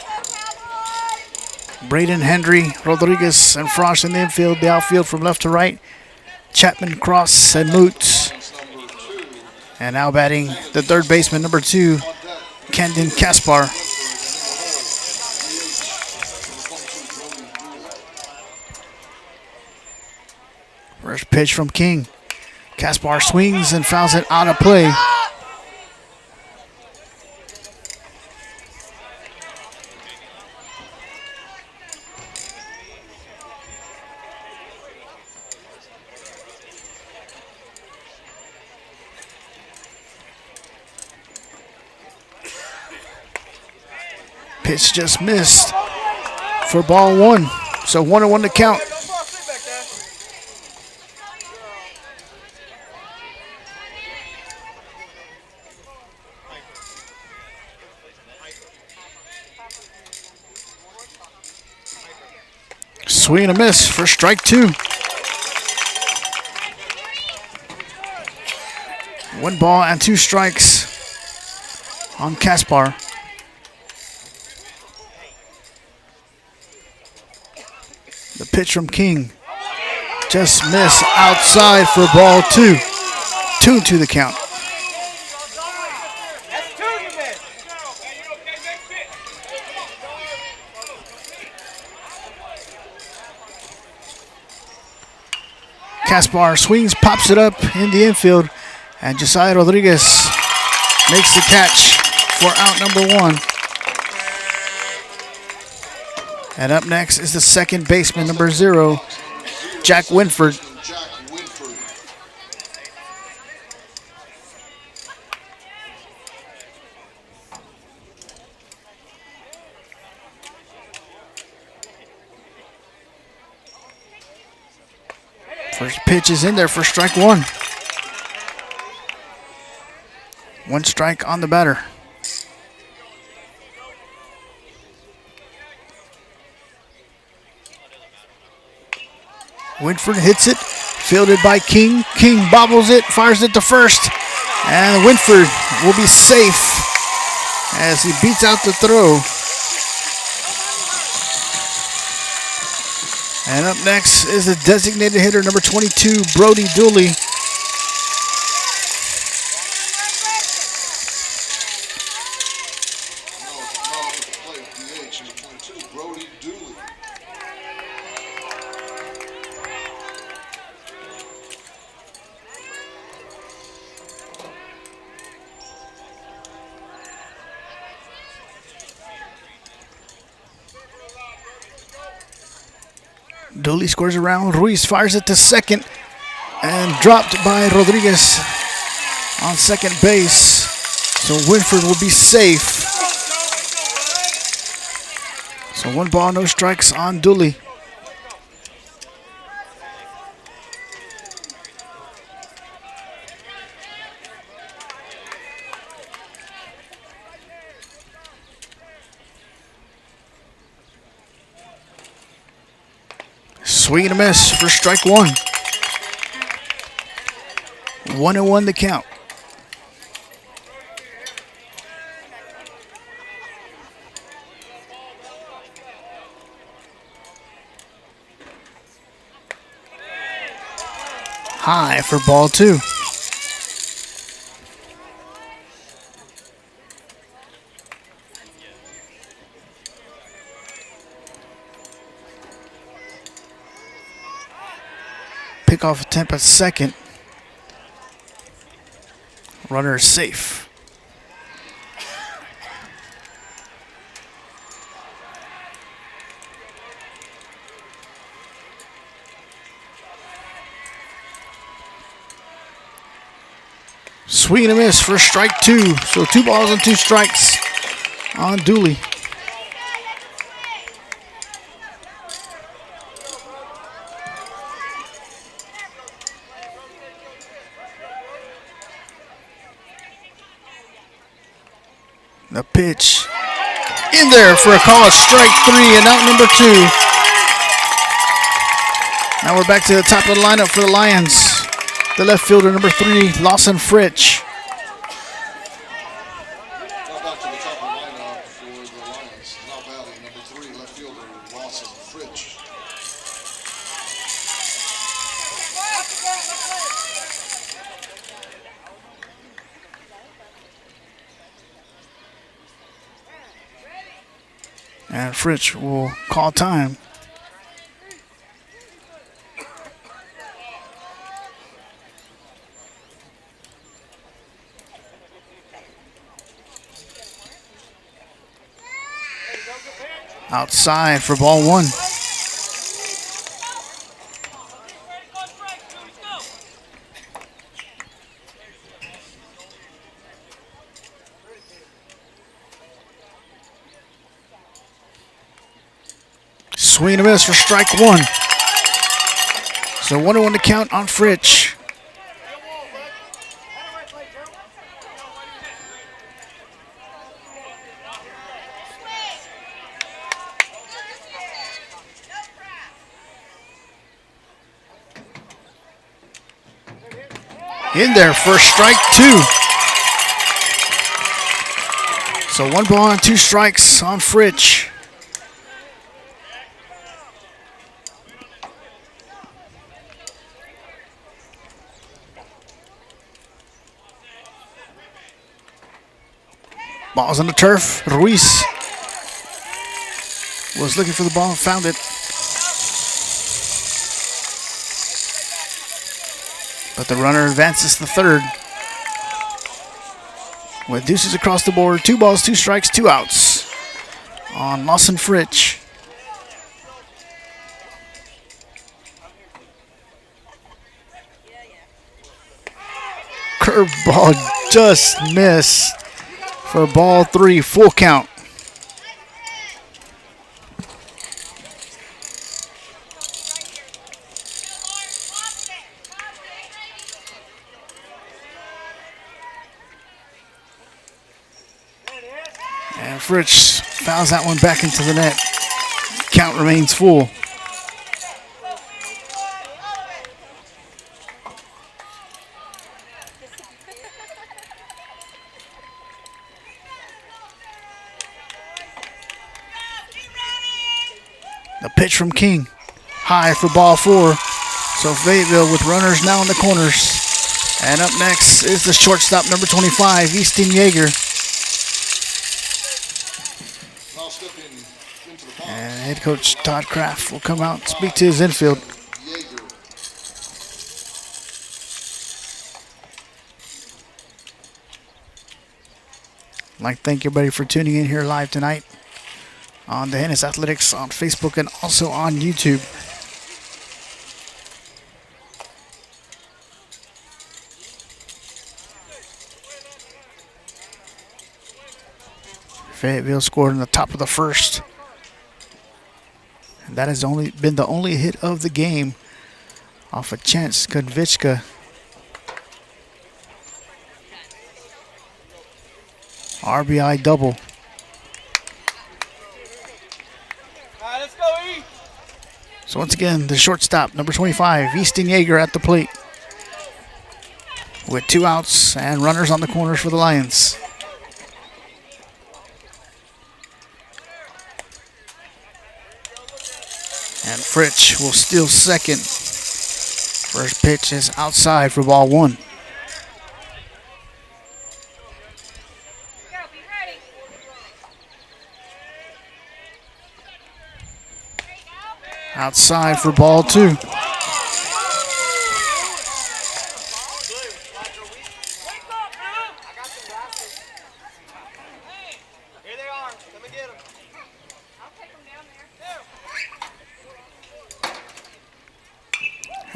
Braden, Henry, Rodriguez, and Frost in the infield. The outfield from left to right. Chapman, Cross, and Moots. And now batting the third baseman, number 2, Camden Kaspar. First pitch from King. Kaspar swings and fouls it out of play. Pitch just missed for ball one. So 1-1 to count. Swing and a miss for strike two. 1 ball and 2 strikes on Kaspar. The pitch from King just missed outside for ball two. 2-2 the count. That's 2 you missed. Kaspar swings, pops it up in the infield, and Josiah Rodriguez makes the catch for out number 1. And up next is the second baseman, number 0, Jack Winford. First pitch is in there for strike 1. 1 strike on the batter. Winford hits it, fielded by King. King bobbles it, fires it to first, and Winford will be safe as he beats out the throw. And up next is the designated hitter, number 22, Brody Dooley. Dooley scores around. Ruiz fires it to second and dropped by Rodriguez on second base. So Winford will be safe. So 1 ball, no strikes on Dooley. Swing and a miss for strike 1. 1-1 the count. High for ball 2. Pickoff attempt at second. Runner is safe. Swing and a miss for strike 2. So 2 balls and 2 strikes on Dooley. The pitch in there for a call of strike 3 and out number 2. Now we're back to the top of the lineup for the Lions. The left fielder, number 3, Lawson Fritch. Now back to the top of the lineup for the Lions. Now batting number 3, left fielder Lawson Fritch. And Fritsch will call time. Outside for ball one. Swing and a miss for strike one. So 1-1 to count on Fritsch. In there for strike two. So 1 ball and 2 strikes on Fritsch. Ball's on the turf. Ruiz was looking for the ball and found it. But the runner advances to third. With deuces across the board. 2 balls, 2 strikes, 2 outs on Lawson Fritsch. Curveball just missed for ball 3, full count. And Fritsch fouls that one back into the net. Count remains full. The pitch from King. High for ball 4. So Fayetteville with runners now in the corners. And up next is the shortstop, number 25, Easton Yeager. Now stepping into the box. And head coach Todd Kraft will come out and speak to his infield. Yeager. I'd like to thank everybody for tuning in here live tonight on the Hennis Athletics on Facebook and also on YouTube. Fayetteville scored in the top of the first. And that has only been the only hit of the game off of Chance Konvichka. RBI double. Let's go, E. So once again, the shortstop, number 25, Easton Yeager at the plate. With 2 outs and runners on the corners for the Lions. And Fritsch will steal second. First pitch is outside for ball 1. Outside for ball 2.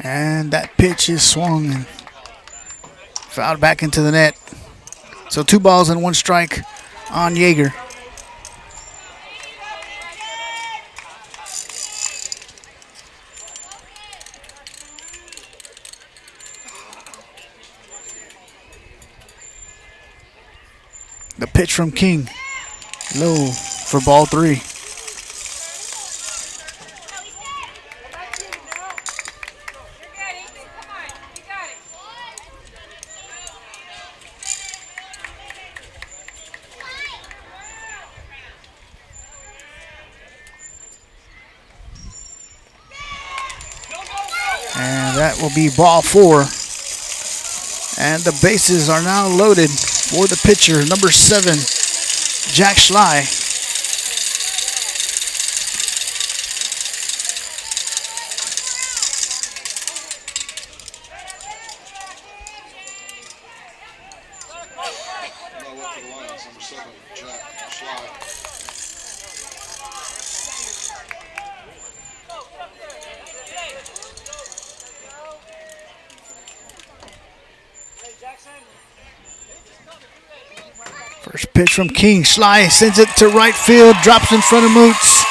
And that pitch is swung and fouled back into the net. So 2 balls and 1 strike on Yeager. The pitch from King, low for ball 3. And that will be ball 4. And the bases are now loaded for the pitcher, number 7, Jack Schley. now up for the Lions, number 7, Jack Schley. First pitch from King. Schley sends it to right field, drops in front of Moots.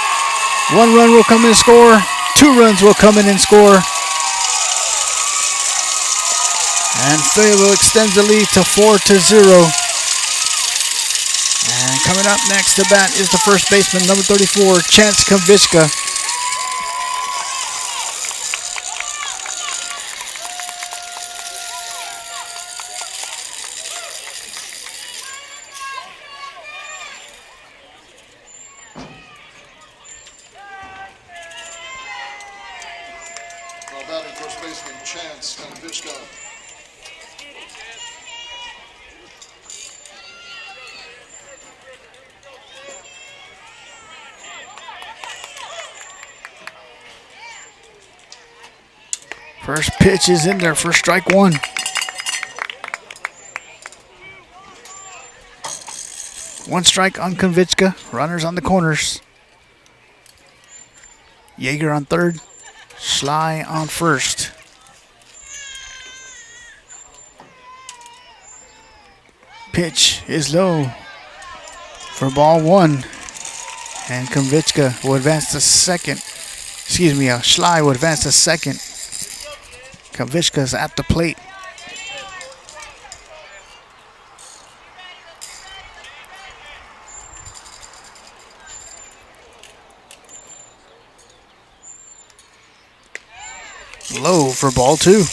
1 run will come in and score. 2 runs will come in and score. And Fayetteville extends the lead to 4-0. And coming up next to bat is the first baseman, number 34, Chance Konvichka. Now batting first baseman, Chance Konvichka. First pitch is in there for strike 1. One strike on Konvichka. Runners on the corners. Yeager on third. Schley on first. Pitch is low for ball 1. And Konvichka will advance to second. Schley will advance to second. Konvichka's at the plate. Low for ball 2.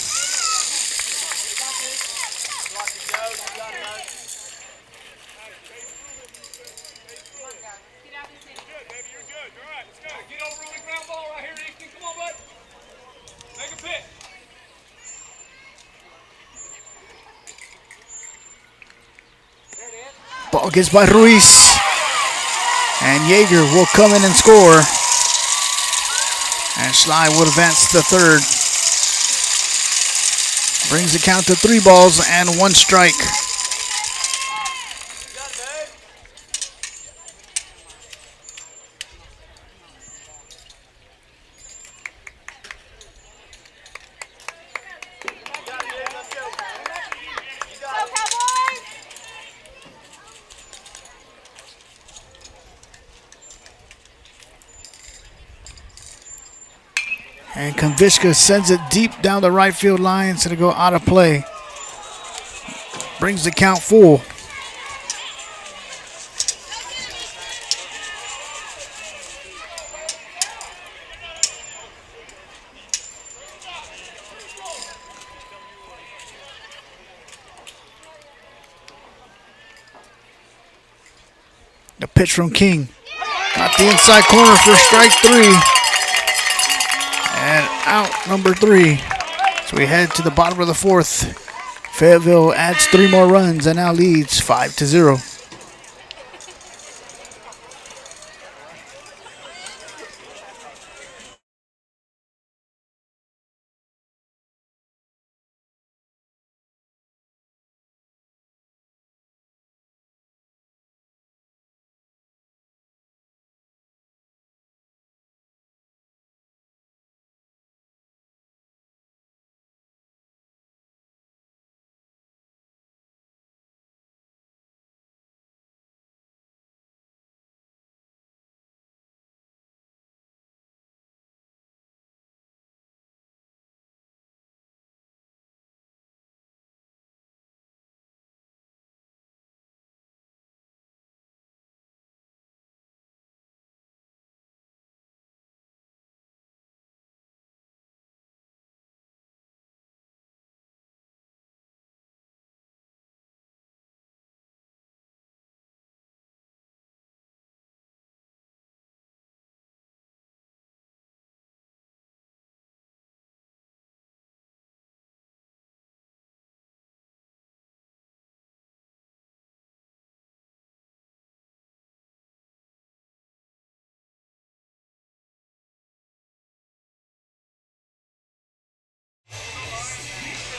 Ball gets by Ruiz. And Yeager will come in and score. And Schley will advance to third. Brings the count to 3 balls and 1 strike. And Konvichka sends it deep down the right field line, so to go out of play. Brings the count full. The pitch from King. Got the inside corner for strike 3. And out number 3. So we head to the bottom of the 4th. Fayetteville adds 3 more runs and now leads 5-0.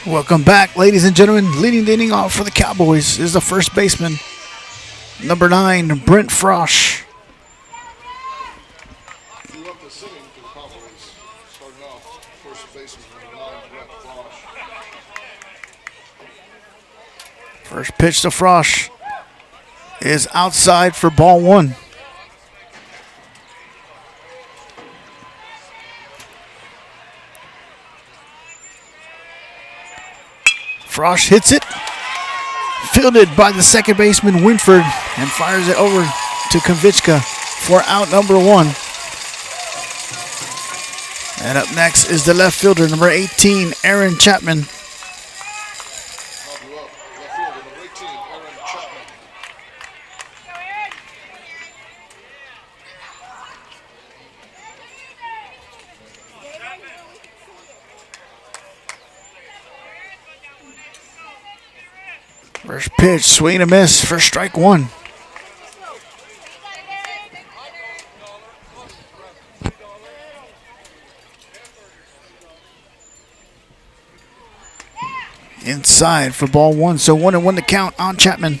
Welcome back, ladies and gentlemen. Leading the inning off for the Cowboys is the first baseman, Number 9, Brent Frosch. You up to singing for the Cowboys. Starting off, first baseman, number 9, Brett Frosch. First pitch to Frosch is outside for ball 1. Frosch hits it. Fielded by the second baseman, Winford, and fires it over to Konvichka for out number 1. And up next is the left fielder, number 18, Aaron Chapman. Now you up, left fielder, number 18, Aaron Chapman. First pitch, swing and a miss for strike 1. Inside for ball 1, so 1-1 to count on Chapman.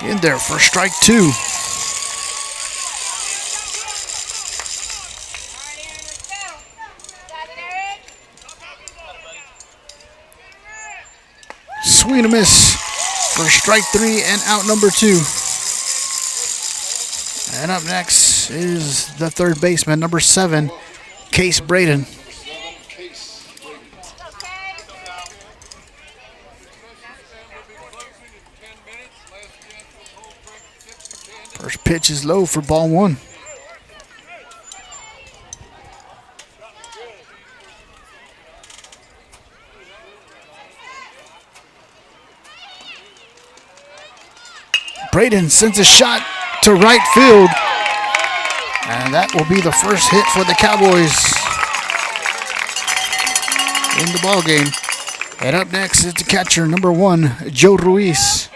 In there for strike 2. Swing and a miss for strike 3 and out number 2. And up next is the third baseman, number 7, Case Braden. Number 7, Case Brady. First pitch is low for ball 1. Braden sends a shot to right field. And that will be the first hit for the Cowboys in the ball game. And up next is the catcher, number 1, Joe Ruiz.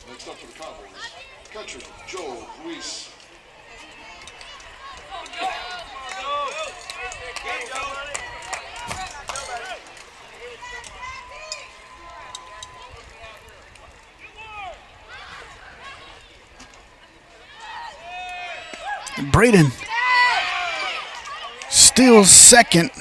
Next up for the Cowboys, catcher, Joe Ruiz. Braden steals second.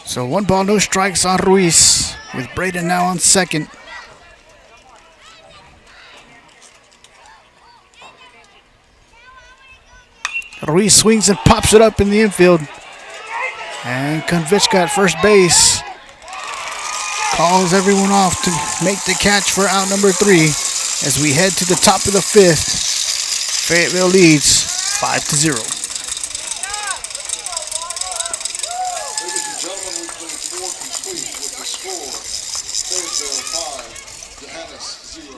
So 1 ball, no strikes on Ruiz, with Braden now on second. Ruiz swings and pops it up in the infield. And Konvichka at first base calls everyone off to make the catch for out number 3 as we head to the top of the 5th. Fayetteville leads 5-0. Ladies and gentlemen, we played 4 complete with the score, Fayetteville 5, Johannes 0.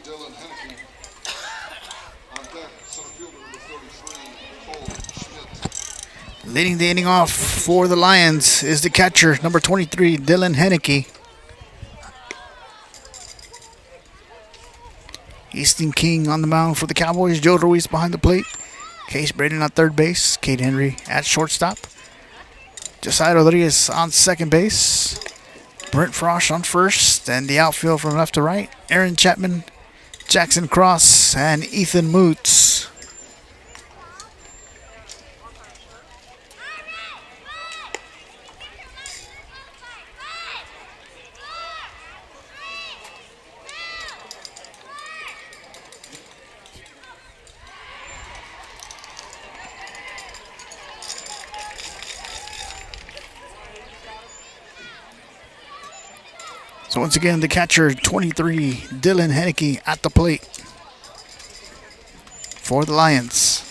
Dylan Henneke. On deck, center fielder number 33, Cole Schmidt. Leading the inning off for the Lions is the catcher, number 23, Dylan Henneke. Easton King on the mound for the Cowboys. Joe Ruiz behind the plate. Case Braden on third base. Kate Henry at shortstop. Josiah Rodriguez on second base. Brent Frosch on first. And the outfield from left to right, Aaron Chapman, Jackson Cross, and Ethan Moots. So once again, the catcher, 23, Dylan Henneke at the plate for the Lions.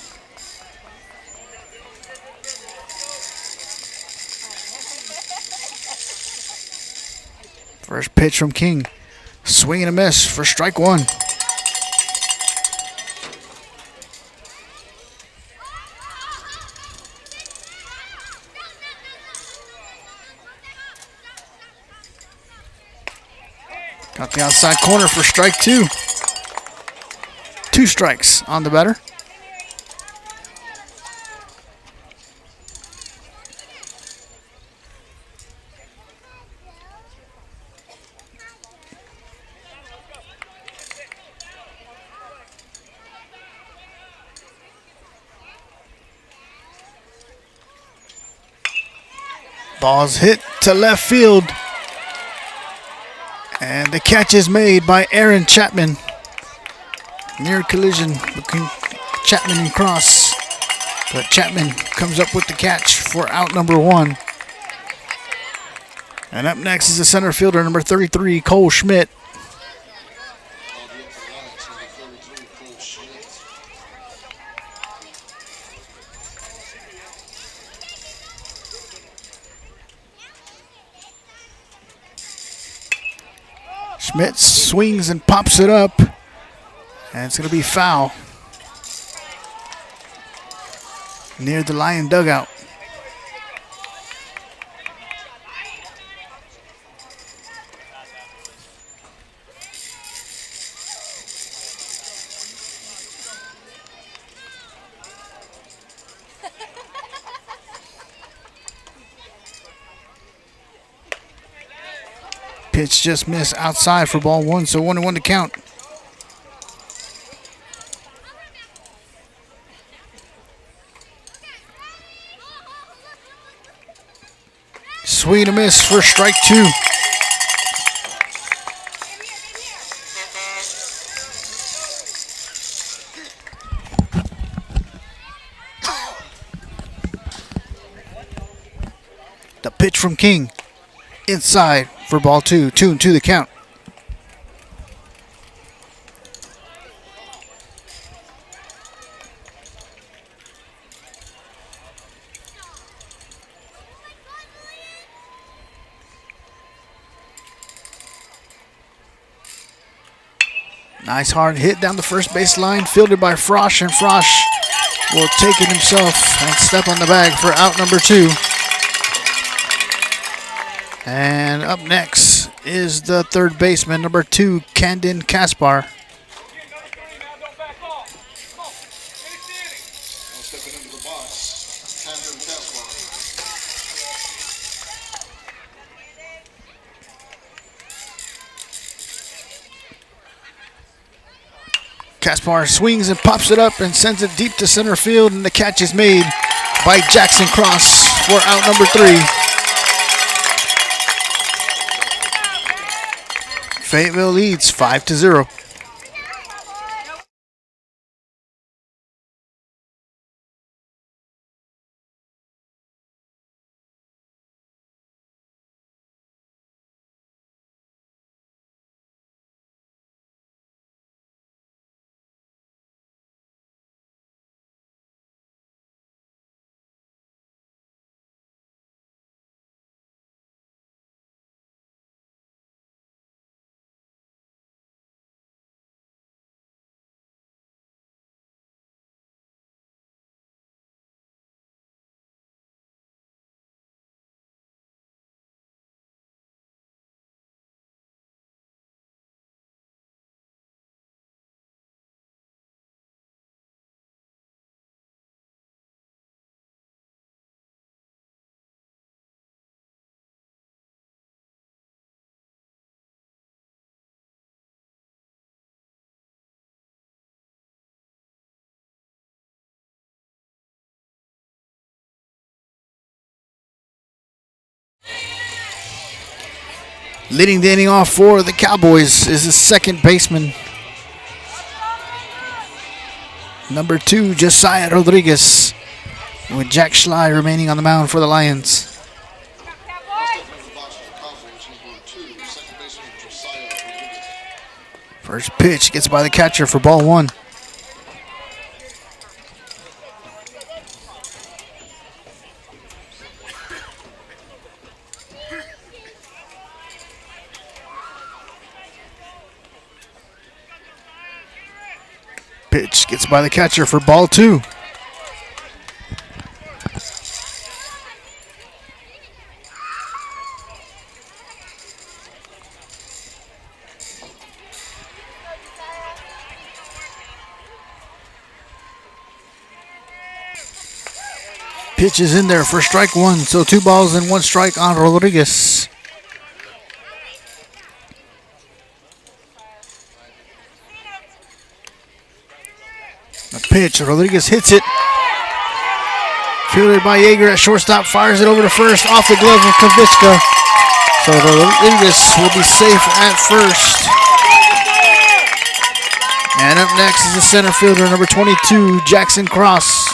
First pitch from King. Swing and a miss for strike one. Got the outside corner for strike two. 2 strikes on the batter. Ball's hit to left field. And the catch is made by Aaron Chapman. Near collision between Chapman and Cross. But Chapman comes up with the catch for out number 1. And up next is the center fielder, number 33, Cole Schmidt. Schmidt swings and pops it up, and it's going to be foul near the Lion dugout. Pitch just missed outside for ball 1, so 1-1 to count. Swing and a miss for strike 2. The pitch from King. Inside for ball 2. 2-2 the count. Nice hard hit down the first base line, fielded by Frosch, and Frosch will take it himself and step on the bag for out number 2. And up next is the third baseman, number 2, Camden Kaspar. Stepping into the box, Camden Kaspar. Kaspar swings and pops it up and sends it deep to center field, and the catch is made by Jackson Cross for out number 3. Fayetteville leads 5-0. Leading the inning off for the Cowboys is the second baseman, number 2, Josiah Rodriguez, with Jack Schley remaining on the mound for the Lions. First pitch gets by the catcher for ball 1. Pitch gets by the catcher for ball 2. Pitch is in there for strike 1, so 2 balls and 1 strike on Rodriguez. The pitch, Rodriguez hits it. Fielded by Yeager at shortstop, fires it over to first, off the glove of Kavitska. So Rodriguez will be safe at first. And up next is the center fielder, number 22, Jackson Cross.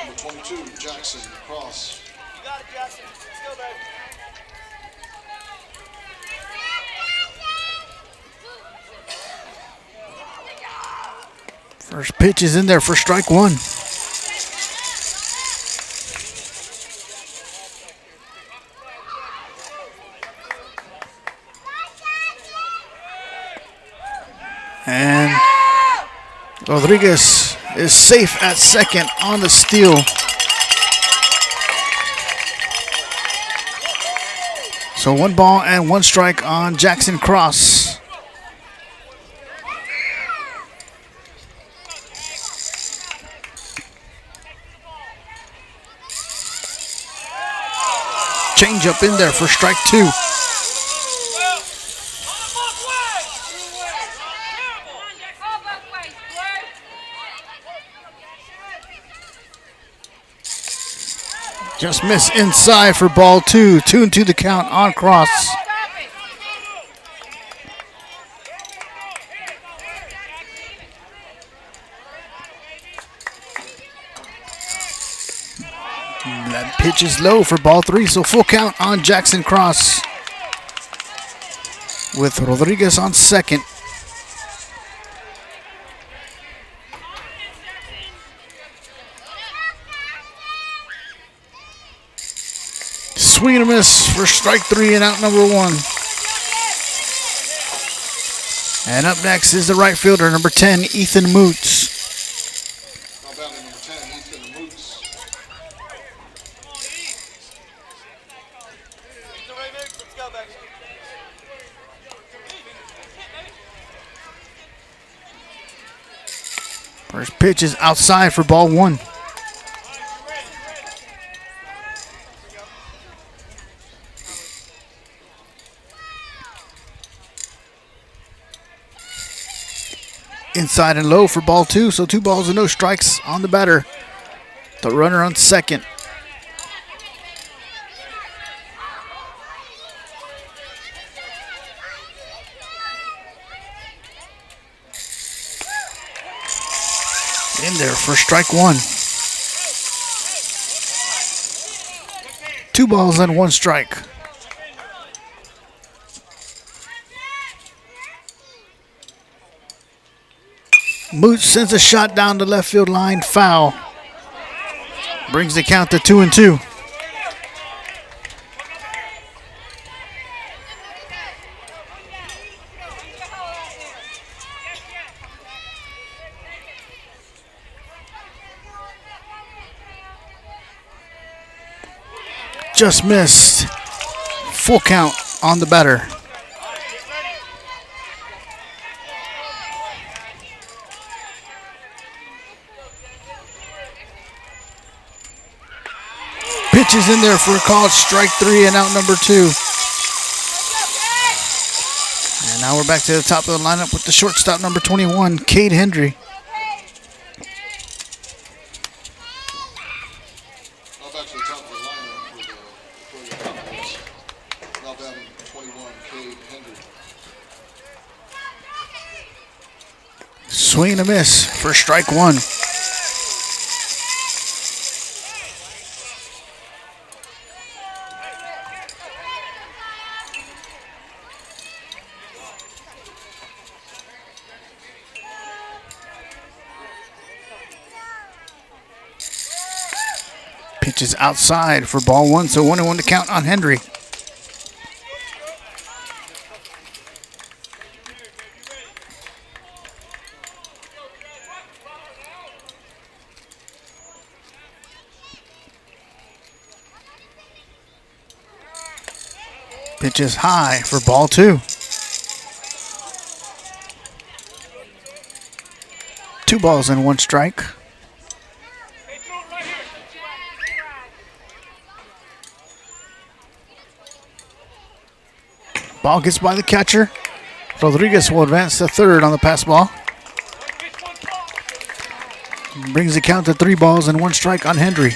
Number 22, Jackson Cross. You got it, Jackson. Let's go, baby. First pitch is in there for strike 1. And Rodriguez is safe at second on the steal. So 1 ball and 1 strike on Jackson Cross. Change up in there for strike 2. Just miss inside for ball 2. 2-2 the count on Cross. That pitch is low for ball 3, so full count on Jackson Cross, with Rodriguez on second. Swing and a miss for strike 3 and out number 1. And up next is the right fielder, number 10, Ethan Moots. How about number 10, Ethan Moots? Let's go, baby. First pitch is outside for ball 1. Inside and low for ball 2, so 2 balls and no strikes on the batter. The runner on second. In there for strike 1. 2 balls and 1 strike. Moots sends a shot down the left field line, foul. Brings the count to 2-2. Just missed. Full count on the batter. Pitches in there for a call, strike 3 and out number 2. And now we're back to the top of the lineup with the shortstop, number 21, Cade Hendry. Now back to the top of the lineup with the Swing and a miss for strike one. Pitch is outside for ball one, so 1-1 to count on Henry. Pitch is high for ball two. 2 balls and 1 strike. Ball gets by the catcher. Rodriguez will advance to third on the pass ball. Brings the count to 3 balls and 1 strike on Henry.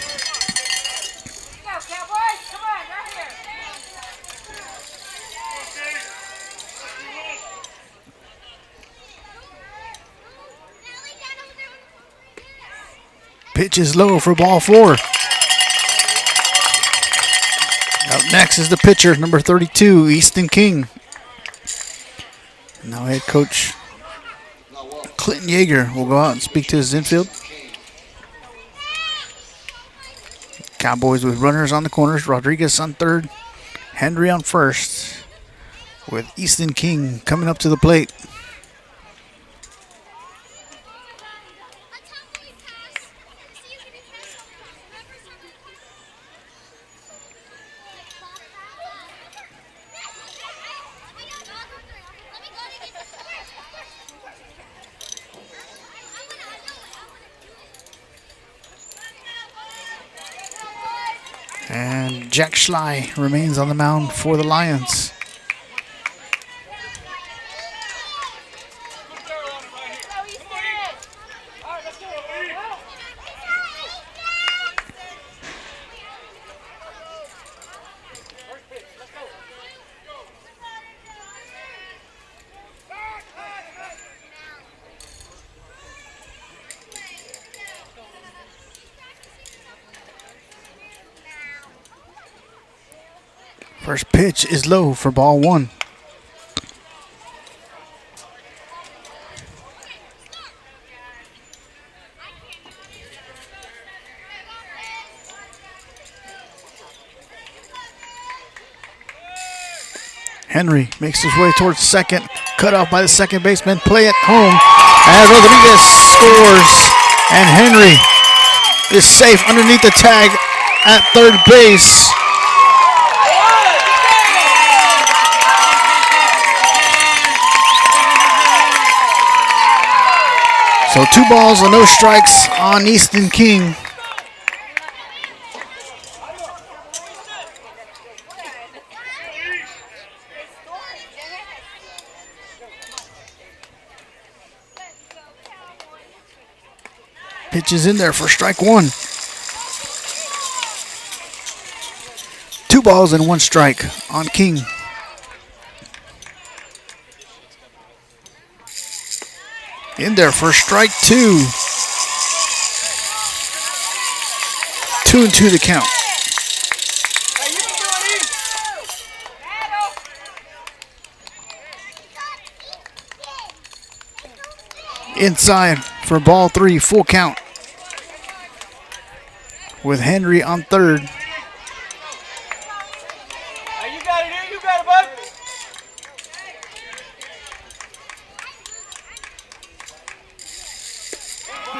Pitch is low for ball 4. Up next is the pitcher, number 32, Easton King. Now head coach Clinton Yeager will go out and speak to his infield. Cowboys with runners on the corners, Rodriguez on third, Henry on first, with Easton King coming up to the plate. And Jack Schley remains on the mound for the Lions. First pitch is low for ball 1. Henry makes his way towards second, cut off by the second baseman, play it home, and Rodriguez scores, and Henry is safe underneath the tag at third base. So 2 balls and no strikes on Easton King. Pitch is in there for strike 1. 2 balls and 1 strike on King. In there for strike 2. 2-2 the count. Inside for ball 3, full count. With Henry on third. You got it here, you got it, bud.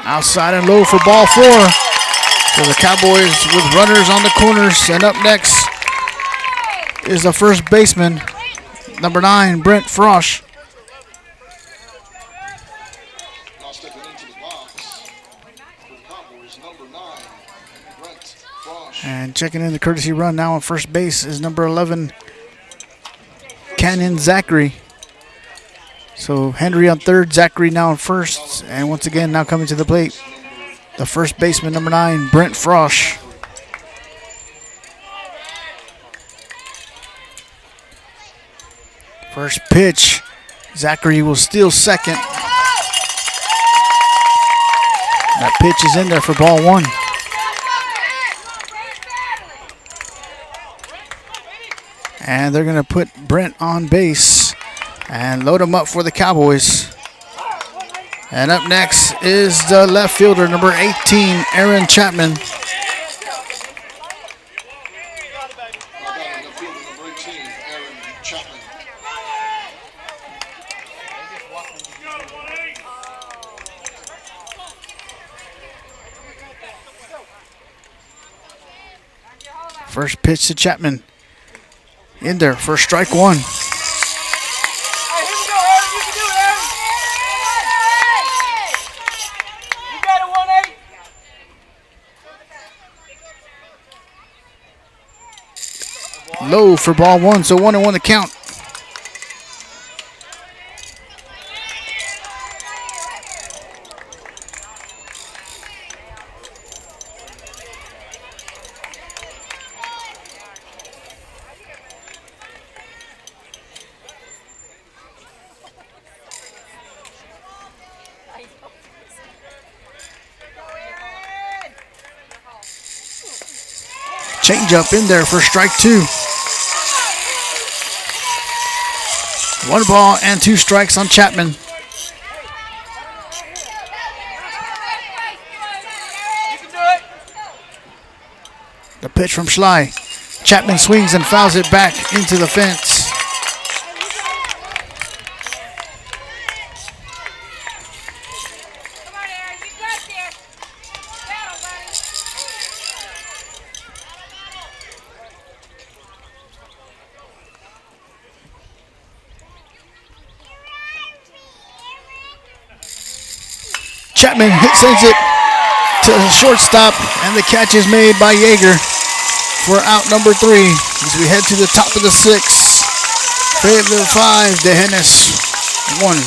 Outside and low for ball 4. So the Cowboys with runners on the corners. And up next is the first baseman, number 9, Brent Frosch. Now stepping into the box for the Cowboys, number 9, Brent Frosch. And checking in the courtesy run now on first base is number 11, Cannon Zachary. So Henry on third, Zachary now on first, and once again now coming to the plate, the first baseman, number 9, Brent Frosch. First pitch, Zachary will steal second. That pitch is in there for ball one. And they're going to put Brent on base and load him up for the Cowboys. And up next is the left fielder, number 18, Aaron Chapman. First pitch to Chapman. In there for strike one. Hey, here we go, Aaron. You can do it, Aaron. You got it, 1-8. Low for ball one, so 1-1 the count. Change up in there for strike two. 1 ball and 2 strikes on Chapman. You can do it. The pitch from Schley. Chapman swings and fouls it back into the fence. Come on, Aaron. You got this. Battle, buddy. Chapman sends it to the shortstop, and the catch is made by Yeager for out number 3 as we head to the top of the 6th. Fayetteville 5, Dehennis 1.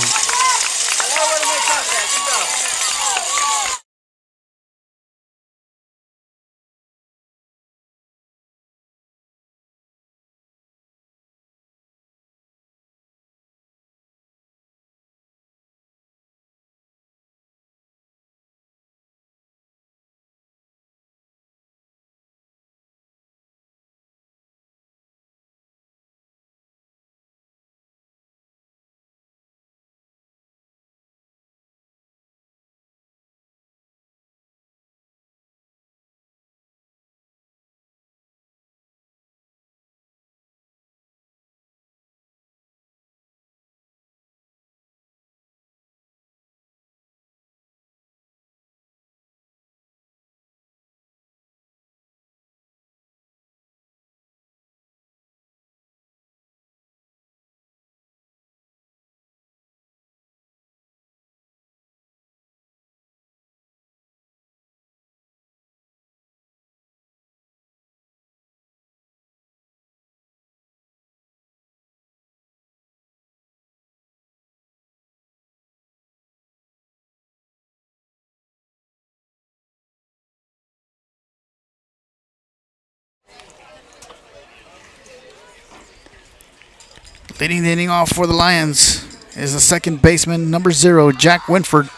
Leading the inning off for the Lions is the second baseman, number 0, Jack Winford.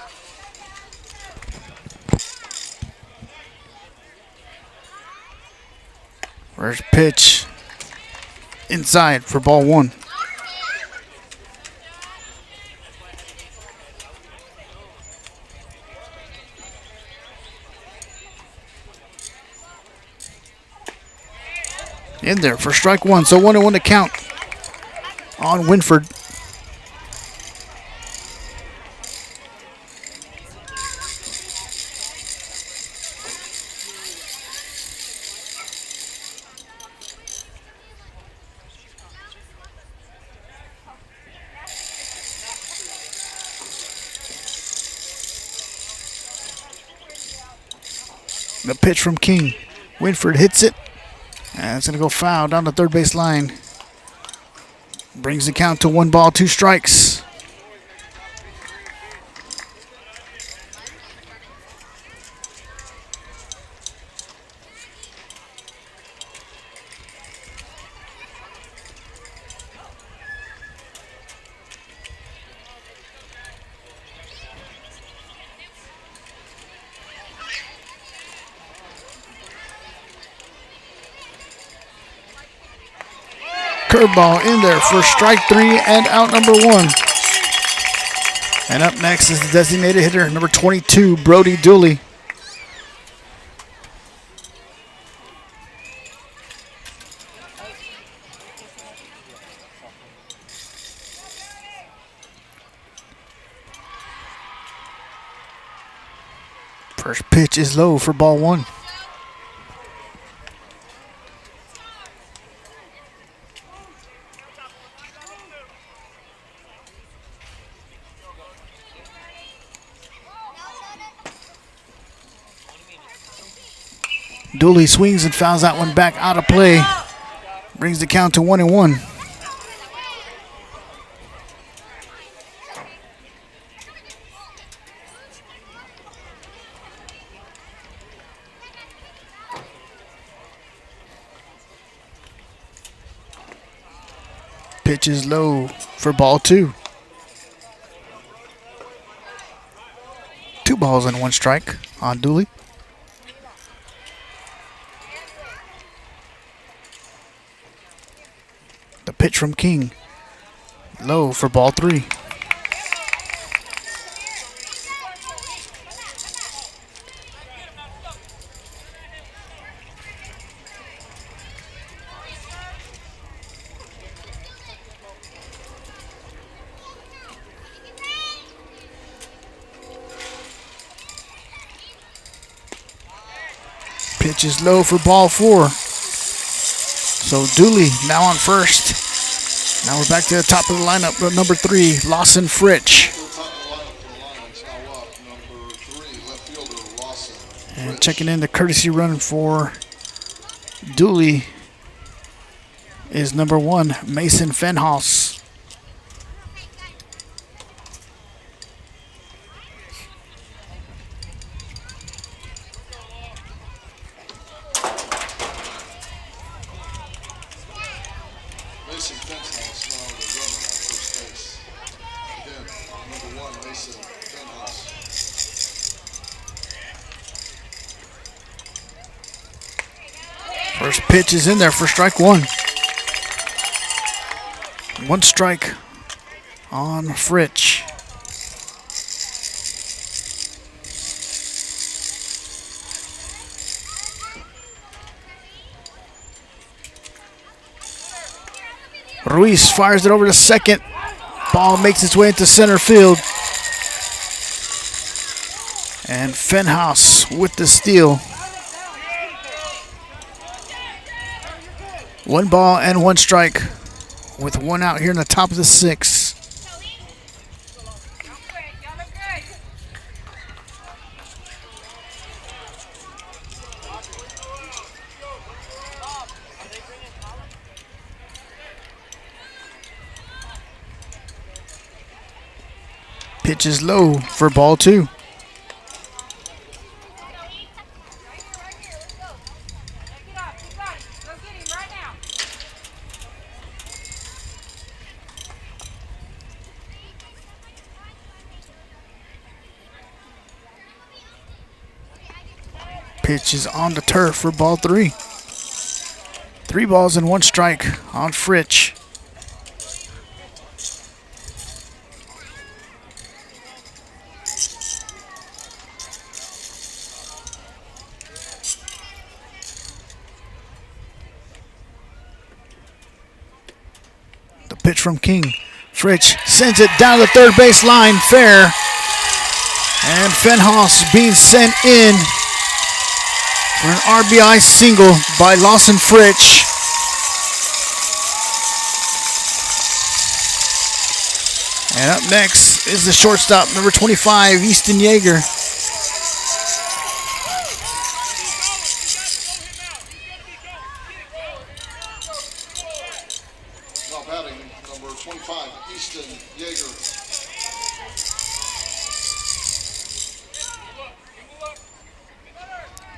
First pitch inside for ball one. In there for strike one, so 1-1 to count on Winford. The pitch from King. Winford hits it. And it's going to go foul down the third base line. Brings the count to 1 ball, 2 strikes. Curveball in there for strike 3 and out number 1. And up next is the designated hitter, number 22, Brody Dooley. First pitch is low for ball 1. Dooley swings and fouls that one back out of play. Brings the count to 1-1. Pitch is low for ball 2. 2 balls and 1 strike on Dooley. The pitch from King. Low for ball 3. Pitch is low for ball 4. So Dooley now on first. Now we're back to the top of the lineup with number 3, Lawson Fritsch. And checking in the courtesy run for Dooley is number 1, Mason Fenhaus. First pitch is in there for strike 1. 1 strike on Fritsch. Ruiz fires it over to second. Ball makes its way into center field. And Fenhaus with the steal. 1 ball and 1 strike with 1 out here in the top of the 6th. Pitch is low for ball 2. Pitch is on the turf for ball 3. 3 balls and 1 strike on Fritsch. The pitch from King. Fritsch sends it down the third base line, fair. And Fenhaus being sent in for an RBI single by Lawson Fritsch. And up next is the shortstop, number 25, Easton Yeager. Now batting, number 25, Easton Yeager.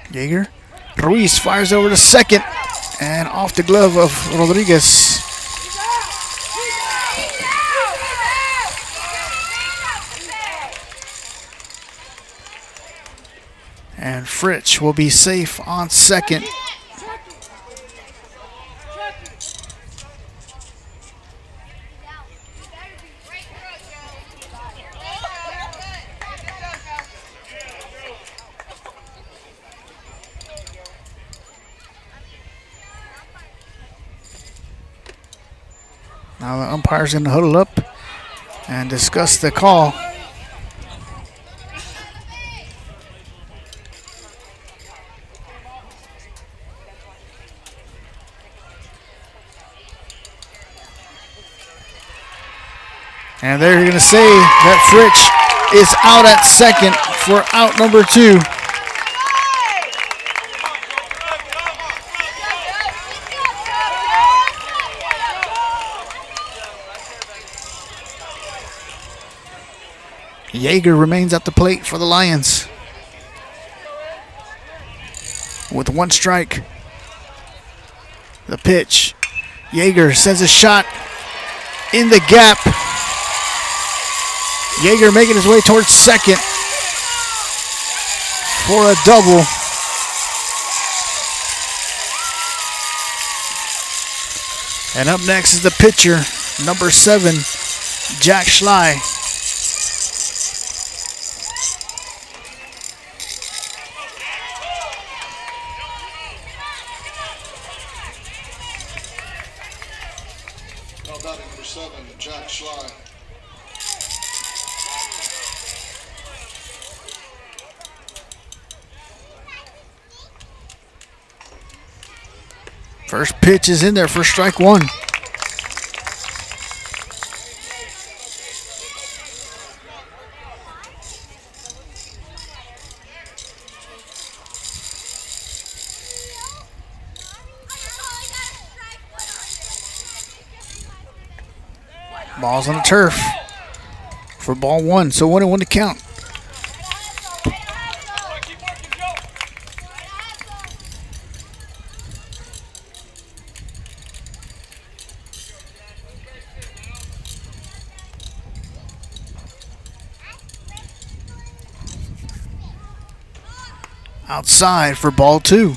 Yeager. Ruiz fires over to second and off the glove of Rodriguez. And Fritsch will be safe on second. Now the umpire's going to huddle up and discuss the call. And they're going to say that Fritsch is out at second for out number 2. Yeager remains at the plate for the Lions with 1 strike. The pitch. Yeager sends a shot in the gap. Yeager making his way towards second for a double. And up next is the pitcher, number 7, Jack Schley. Now batting number 7, Jack Schley. First pitch is in there for strike 1. Ball's on the turf for ball 1, so 1-1 to count. Outside for ball 2.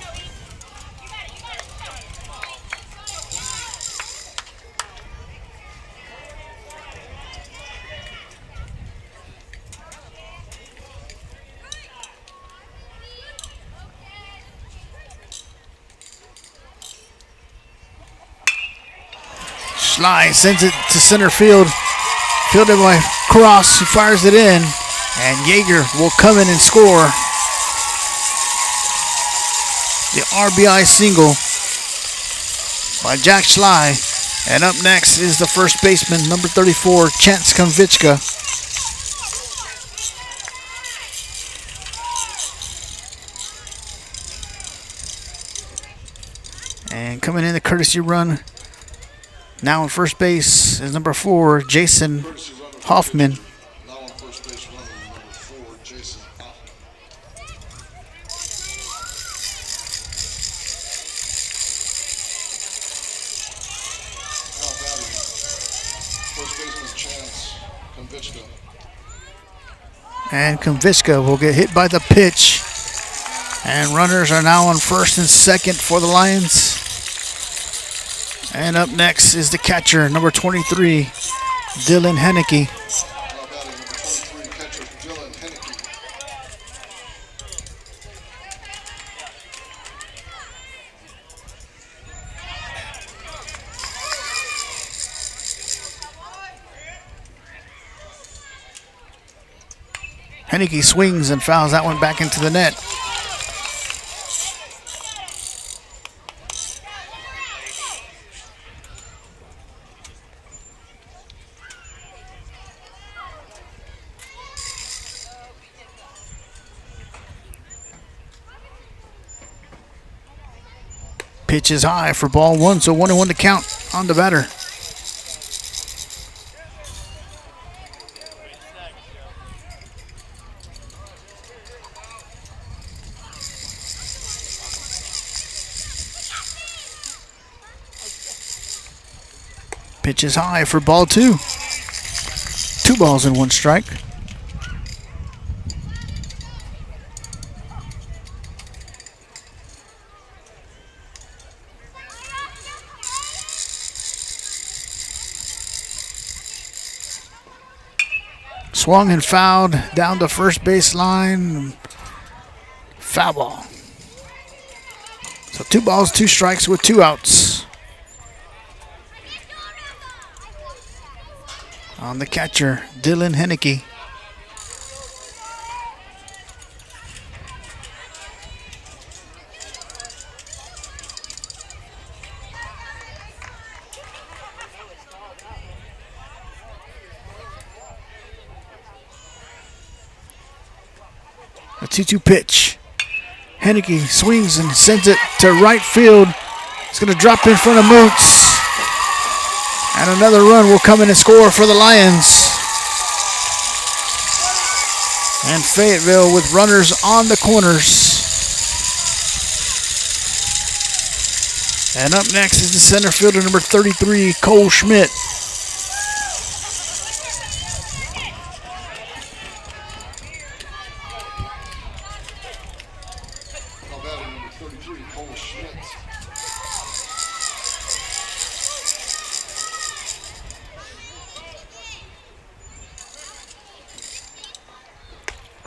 Schley sends it to center field. Fielded by Cross, who fires it in. And Yeager will come in and score the RBI single by Jack Schley. And up next is the first baseman, number 34, Chance Konvichka. And coming in the courtesy run, now on first base is number 4, Jason Hoffman. Now on first base running number 4, Jason Hoffman. Now batting, first baseman Chance Konvichka. And Konvichka will get hit by the pitch. And runners are now on first and second for the Lions. And up next is the catcher, number 23, Dylan Henneke. Now batting number 23, catcher Dylan Henneke. Henneke swings and fouls that one back into the net. Pitch is high for ball 1, so 1-1 to count on the batter. Pitch is high for ball 2. 2 balls and 1 strike. Swung and fouled down the first base line. Foul ball. So 2 balls, 2 strikes with 2 outs. on the catcher, Dylan Henneke. A 2-2 pitch. Henneke swings and sends it to right field. It's going to drop in front of Moots. And another run will come in and score for the Lions. And Fayetteville with runners on the corners. And up next is the center fielder, number 33, Cole Schmidt. Now batting number 33, Cole Schmidt.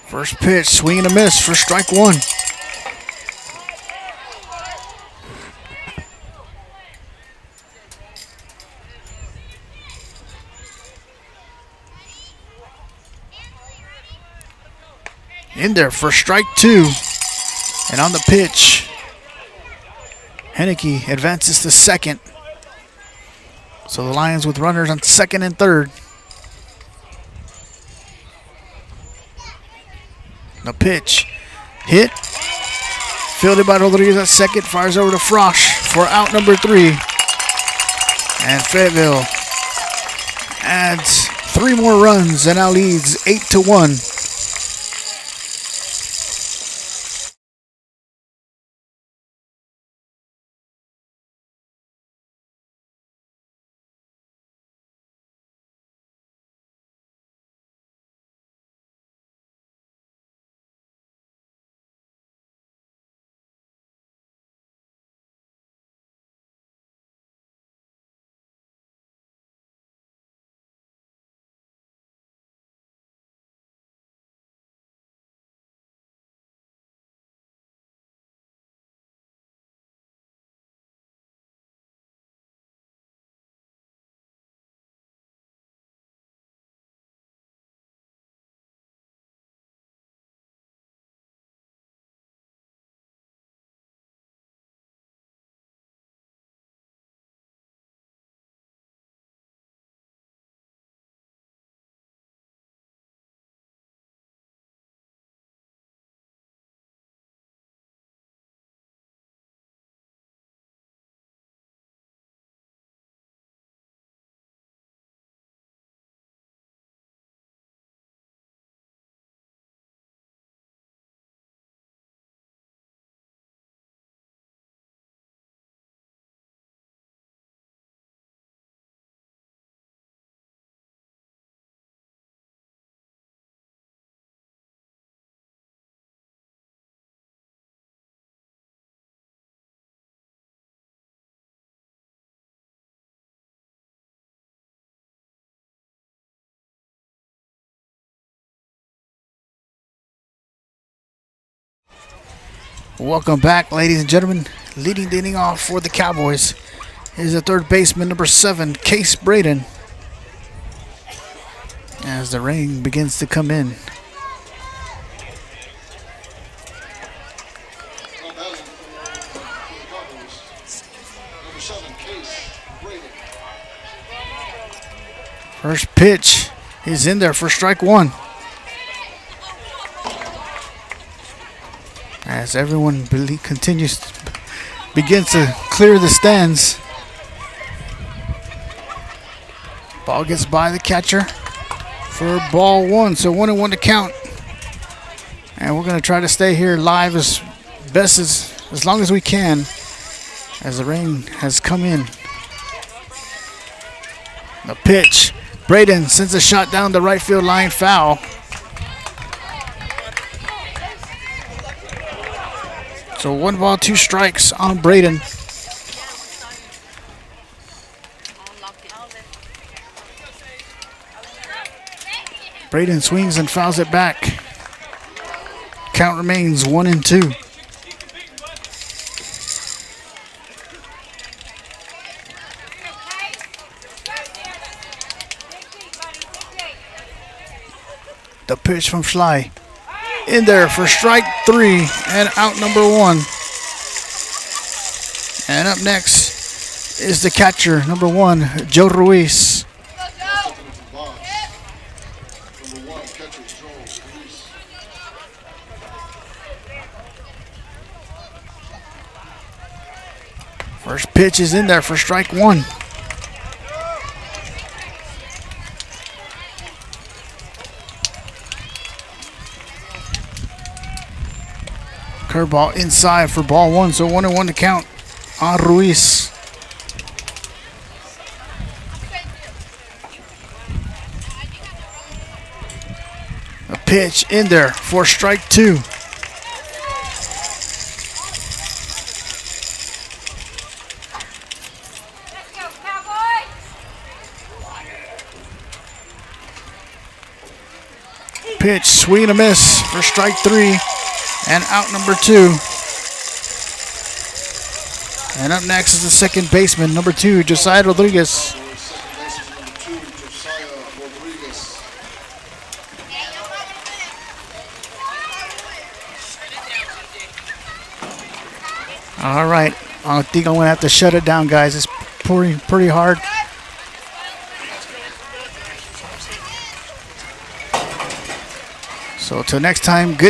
First pitch, swing and a miss for strike one. In there for strike two. And on the pitch, Henneke advances to second. So the Lions with runners on second and third. The pitch, hit, fielded by Rodriguez at second, fires over to Frosch for out number 3. And Fayetteville adds 3 more runs and now leads 8-1. Welcome back, ladies and gentlemen. Leading the inning off for the Cowboys is the third baseman, number 7, Case Braden. As the rain begins to come in. Now batting for the Cowboys, number 7, Case Braden. First pitch is in there for strike one. As everyone begins to clear the stands. Ball gets by the catcher for ball one, so 1-1 to count. And we're going to try to stay here live as long as we can, as the rain has come in. The pitch, Braden sends a shot down the right field line, foul. So 1 ball, 2 strikes on Braden. Braden swings and fouls it back. Count remains 1-2. The pitch from Schley. In there for strike 3 and out number 1. And up next is the catcher, number 1, Joe Ruiz. Number 1, catcher Joe Ruiz. First pitch is in there for strike 1. Curveball inside for ball 1, so 1-1 to count on Ruiz. A pitch in there for strike 2. Let's go, Cowboys! Pitch, swing and a miss for strike 3 and out number 2. And up next is the second baseman, number 2, Josiah Rodriguez. Second baseman number 2, Josiah Rodriguez. All right, I think I'm gonna have to shut it down, guys. It's pretty hard. So till next time, good.